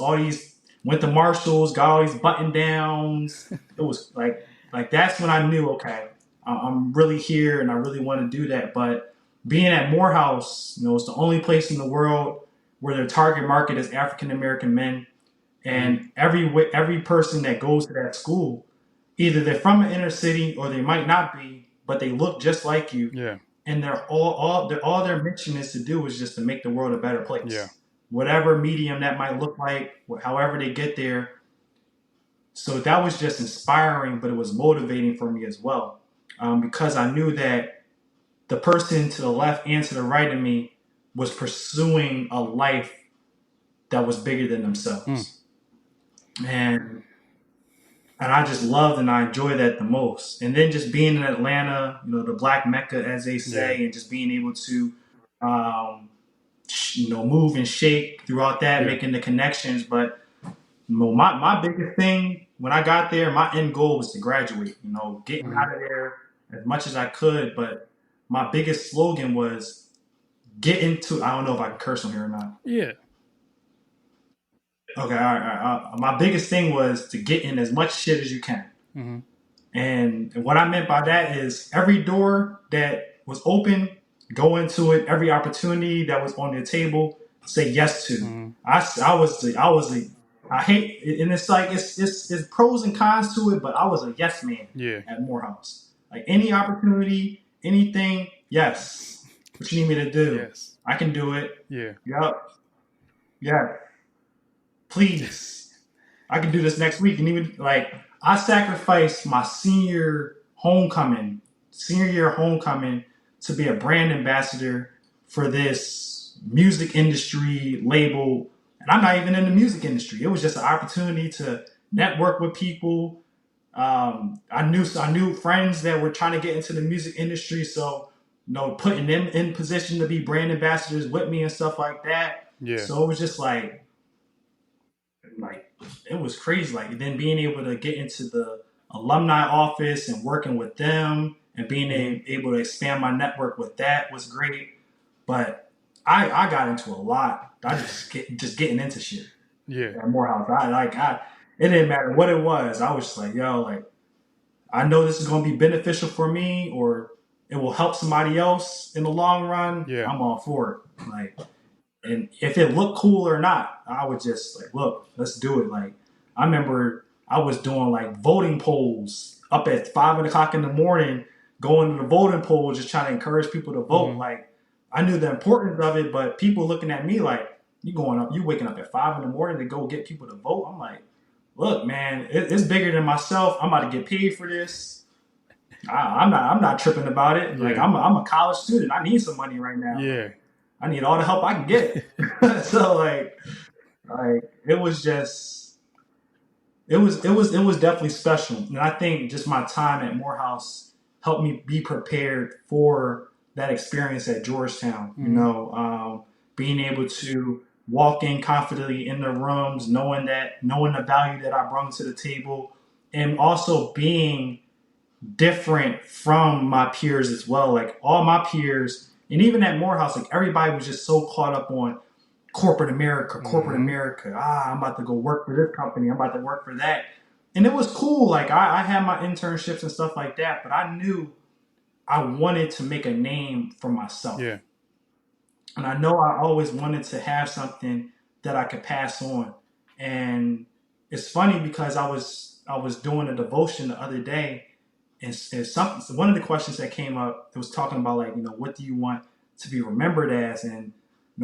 went to Marshalls, got all these button downs. It was like that's when I knew, okay, I'm really here and I really want to do that. But being at Morehouse, it's the only place in the world where their target market is African American men, Mm. and every person that goes to that school, either they're from an inner city or they might not be, but they look just like you, Yeah. and they're all their mission is to do is just to make the world a better Yeah. place, whatever medium that might look like, however they get there. So that was just inspiring, but it was motivating for me as well, because I knew that the person to the left and to the right of me was pursuing a life that was bigger than Mm. themselves, and I just loved and I enjoyed that the most. And then just being in Atlanta, the Black Mecca, as they Yeah. say, and just being able to, um, move and shake throughout that, Yeah. making the connections. But my biggest thing when I got there, my end goal was to graduate. Getting Mm-hmm. out of there as much as I could. But my biggest slogan was get into. I don't know if I can curse on here or not. Yeah. Okay, all right. My biggest thing was to get in as much shit as you can. Mm-hmm. And what I meant by that is every door that was open, go into it. Every opportunity that was on the table, say yes to. Mm-hmm. I hate, and it's like it's pros and cons to it, but I was a yes man Yeah. at Morehouse. Like any opportunity, anything, yes. What you need me to do, Yes. I can do it. Yeah. Yup. Yeah. Please. I can do this next week. And even like I sacrificed my senior year homecoming to be a brand ambassador for this music industry label. And I'm not even in the music industry. It was just an opportunity to network with people. I knew friends that were trying to get into the music industry. So putting them in position to be brand ambassadors with me and stuff like that. Yeah. So it was just like it was crazy. Like then being able to get into the alumni office and working with them and being able to expand my network with that was great. But I got into a lot. I just getting into shit. Yeah. At Morehouse. It didn't matter what it was. I was just like, yo, like I know this is gonna be beneficial for me or it will help somebody else in the long run. Yeah. I'm all for it. Like, and if it looked cool or not, I would just like, look, let's do it. Like, I remember I was doing like voting polls up at 5 o'clock in the morning, going to the voting poll, just trying to encourage people to vote. Like, I knew the importance of it, but people looking at me like, you waking up at 5 in the morning to go get people to vote. I'm like, look, man, it's bigger than myself. I'm about to get paid for this. I'm not tripping about it. Like, I'm a college student. I need some money right now. Yeah. I need all the help I can get. So like it was just it was definitely special. And I think just my time at Morehouse helped me be prepared for that experience at Georgetown. Being able to walk in confidently in the rooms, knowing the value that I brought to the table, and also being different from my peers as well. Like all my peers, and even at Morehouse, like everybody was just so caught up on corporate America. I'm about to go work for this company. I'm about to work for that. And it was cool. Like I had my internships and stuff like that, but I knew I wanted to make a name for myself. Yeah. And I know I always wanted to have something that I could pass on. And it's funny because I was doing a devotion the other day, and one of the questions that came up, it was talking about like, what do you want to be remembered as? And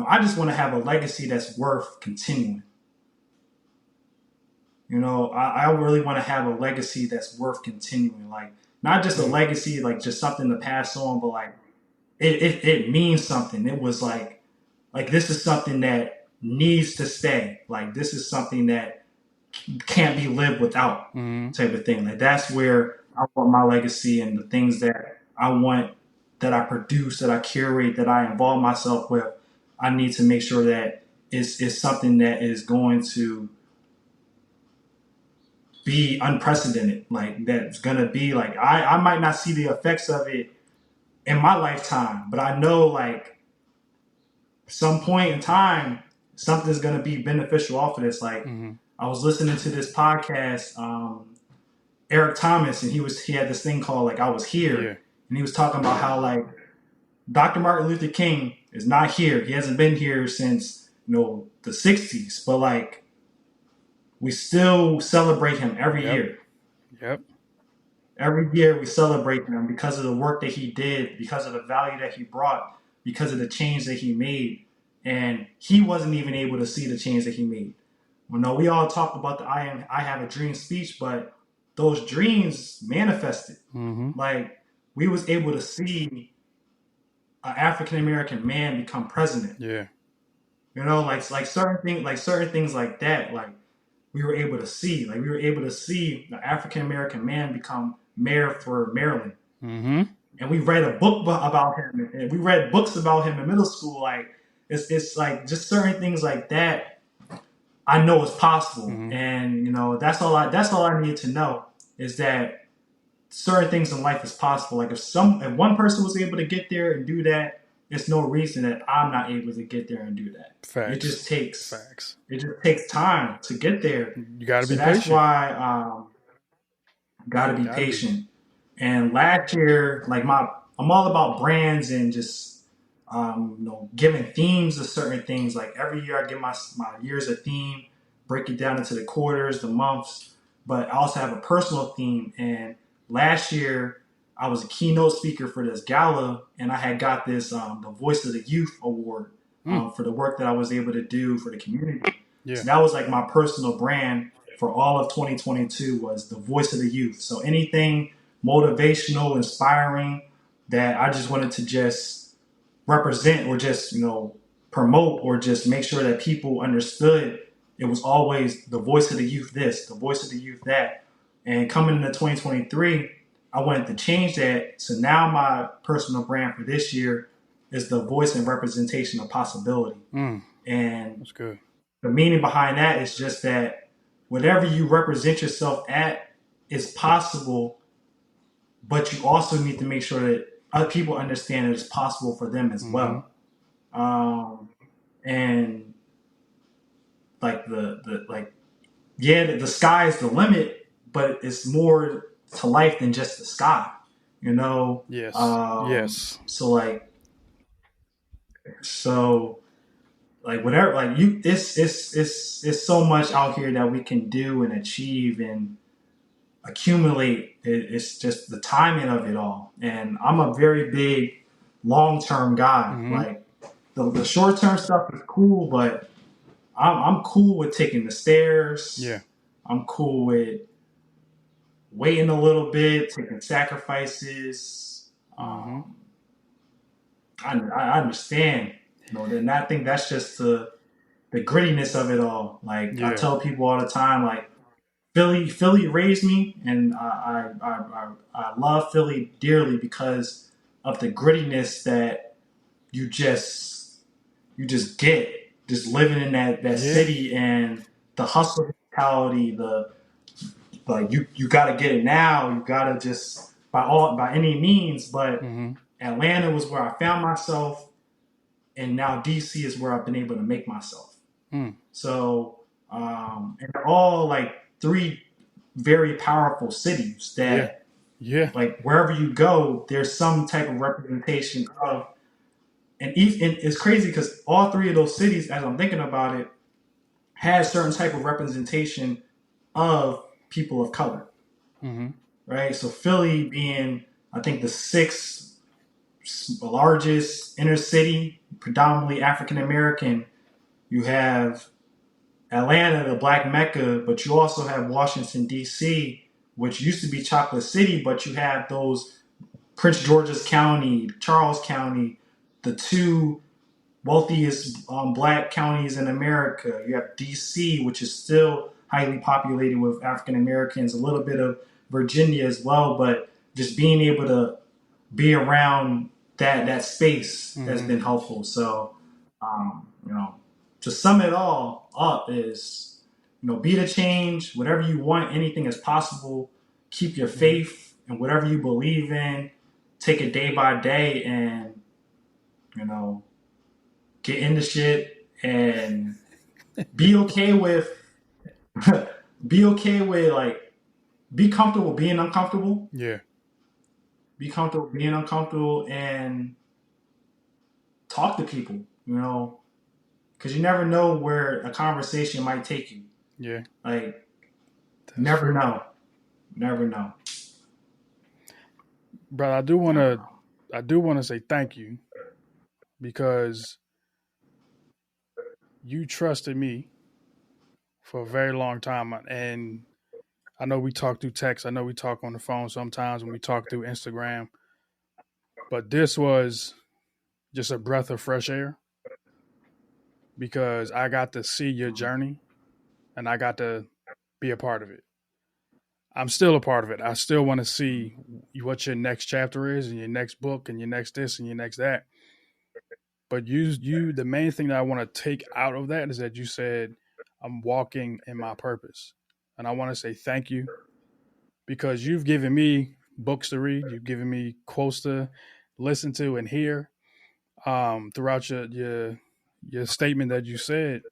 I just want to have a legacy that's worth continuing. I really want to have a legacy that's worth continuing. Like not just a legacy, like just something to pass on, but like it means something. It was like this is something that needs to stay. Like this is something that can't be lived without, type of thing. Like that's where I want my legacy and the things that I want, that I produce, that I curate, that I involve myself with. I need to make sure that it's something that is going to be unprecedented. Like that's going to be like, I might not see the effects of it in my lifetime, but I know like some point in time, something's going to be beneficial off of this. Like I was listening to this podcast, Eric Thomas, and he had this thing called like I Was Here, and he was talking about how like Dr. Martin Luther King is not here. He hasn't been here since the 60s, but like we still celebrate him every year. Yep. Every year we celebrate him because of the work that he did, because of the value that he brought, because of the change that he made. And he wasn't even able to see the change that he made. We all talked about the I Have a Dream speech, but those dreams manifested. Like we was able to see an African American man become president. Yeah. Like certain things like that. Like we were able to see. Like we were able to see an African American man become mayor for Maryland. And we read a book about him. And we read books about him in middle school. Like it's like just certain things like that. I know it's possible, and that's all I need to know is that certain things in life is possible. Like if one person was able to get there and do that, there's no reason that I'm not able to get there and do that. Facts. It just takes Facts. It just takes time to get there. You got to be that's patient. Why got to be patient. And last year, like I'm all about brands and just giving themes to certain things. Like every year I give my years a theme, break it down into the quarters, the months, but I also have a personal theme. And last year I was a keynote speaker for this gala, and I had got this the Voice of the Youth award for the work that I was able to do for the community. So that was like my personal brand for all of 2022 was the Voice of the Youth. So anything motivational, inspiring that I just wanted to just represent or just, promote or just make sure that people understood, it was always the voice of the youth this, the voice of the youth that. And coming into 2023, I wanted to change that. So now my personal brand for this year is the voice and representation of possibility. And That's good. the meaning behind that is just that whatever you represent yourself at is possible, but you also need to make sure that other people understand that it's possible for them as well. And like the sky is the limit, but it's more to life than just the sky, you know. Yes. Yes. So so whatever, like you, it's so much out here that we can do and achieve and accumulate. It's just the timing of it all. And I'm a very big long term guy. Like the short term stuff is cool, but I'm cool with taking the stairs. Yeah. I'm cool with waiting a little bit, taking sacrifices. I understand, you know, and I think that's just the grittiness of it all. Like I tell people all the time, like Philly raised me, and I love Philly dearly because of the grittiness that you just get just living in that city, and the hustle mentality, the like you got to get it now, you got to just by any means. But Atlanta was where I found myself, and now DC is where I've been able to make myself. So and they're all like three very powerful cities that like wherever you go, there's some type of representation of. And it's crazy because all three of those cities, as I'm thinking about it, has certain type of representation of people of color, right? So Philly being, I think, the sixth largest inner city, predominantly African American. You have Atlanta, the Black Mecca, but you also have Washington D.C., which used to be Chocolate City, but you have those Prince George's County, Charles County, the two wealthiest black counties in America. You have D.C., which is still highly populated with African Americans, a little bit of Virginia as well, but just being able to be around that space has been helpful. So, you know, to sum it all up is, you know, be the change. Whatever you want, anything is possible. Keep your faith in whatever you believe in. Take it day by day, and you know, get into shit and be okay with like be comfortable being uncomfortable. Yeah. Be comfortable being uncomfortable and talk to people, you know, because you never know where a conversation might take you. Yeah. Like, never know. Never know. Bro, I do want to say thank you because you trusted me for a very long time, and I know we talk through text. I know we talk on the phone sometimes when we talk through Instagram, but this was just a breath of fresh air because I got to see your journey and I got to be a part of it. I'm still a part of it. I still want to see what your next chapter is and your next book and your next this and your next that. But the main thing that I want to take out of that is that you said I'm walking in my purpose. And I want to say thank you because you've given me books to read, you've given me quotes to listen to and hear throughout your statement that you said.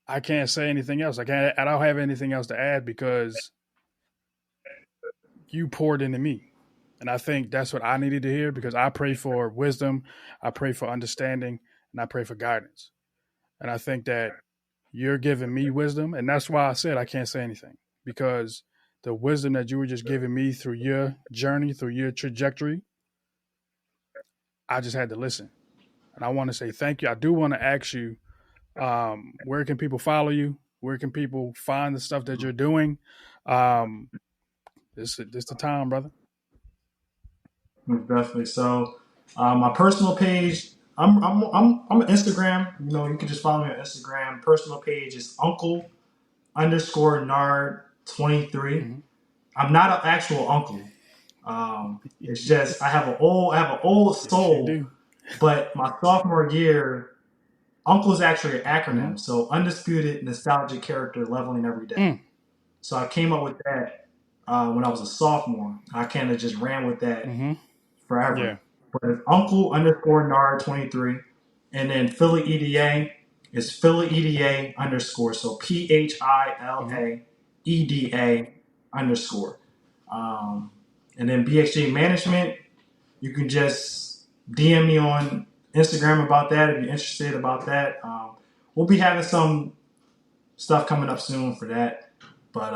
I can't say anything else. I don't have anything else to add because you poured into me. And I think that's what I needed to hear because I pray for wisdom, I pray for understanding, and I pray for guidance. And I think that you're giving me wisdom. And that's why I said I can't say anything because the wisdom that you were just giving me through your journey, through your trajectory, I just had to listen. And I want to say thank you. I do want to ask you, where can people follow you? Where can people find the stuff that you're doing? This the time, brother. Definitely. So, my personal page, I'm on Instagram. You know, you can just follow me on Instagram. Personal page is Uncle _Nard 23. I'm not an actual uncle. It's just I have an old Yes, you soul, do. but my sophomore year, uncle is actually an Mm-hmm. acronym. So undisputed nostalgic character leveling every day. Mm. So I came up with that when I was a sophomore. I kind of just ran with that Mm-hmm. forever. Yeah. But it's uncle underscore nard 23, and then Philly EDA is Philly EDA underscore. So Mm-hmm. PHILAEDA underscore. Um, and then BXJ Management, you can just DM me on Instagram about that if you're interested about that. We'll be having some stuff coming up soon for that. But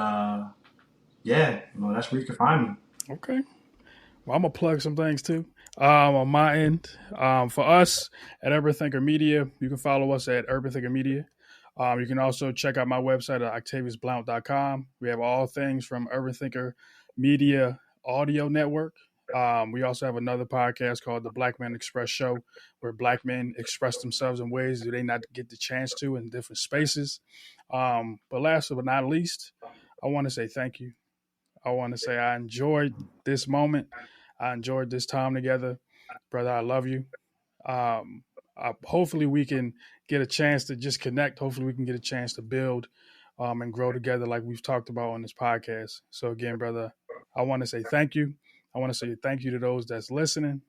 yeah, that's where you can find me. Okay. Well, I'm gonna plug some things too. On my end, for us at Urban Thinker Media, you can follow us at Urban Thinker Media. You can also check out my website at octaviusblount.com. We have all things from Urban Thinker Media Audio Network. We also have another podcast called The Black Men Express Show, where black men express themselves in ways that they not get the chance to in different spaces. But last but not least, I want to say thank you. I want to say I enjoyed this moment. I enjoyed this time together. Brother, I love you. Um, hopefully, we can get a chance to just connect. Hopefully, we can get a chance to build and grow together like we've talked about on this podcast. So, again, brother, I want to say thank you. I want to say thank you to those that's listening.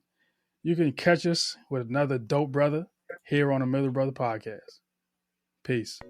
You can catch us with another dope brother here on the Miller Brother Podcast. Peace.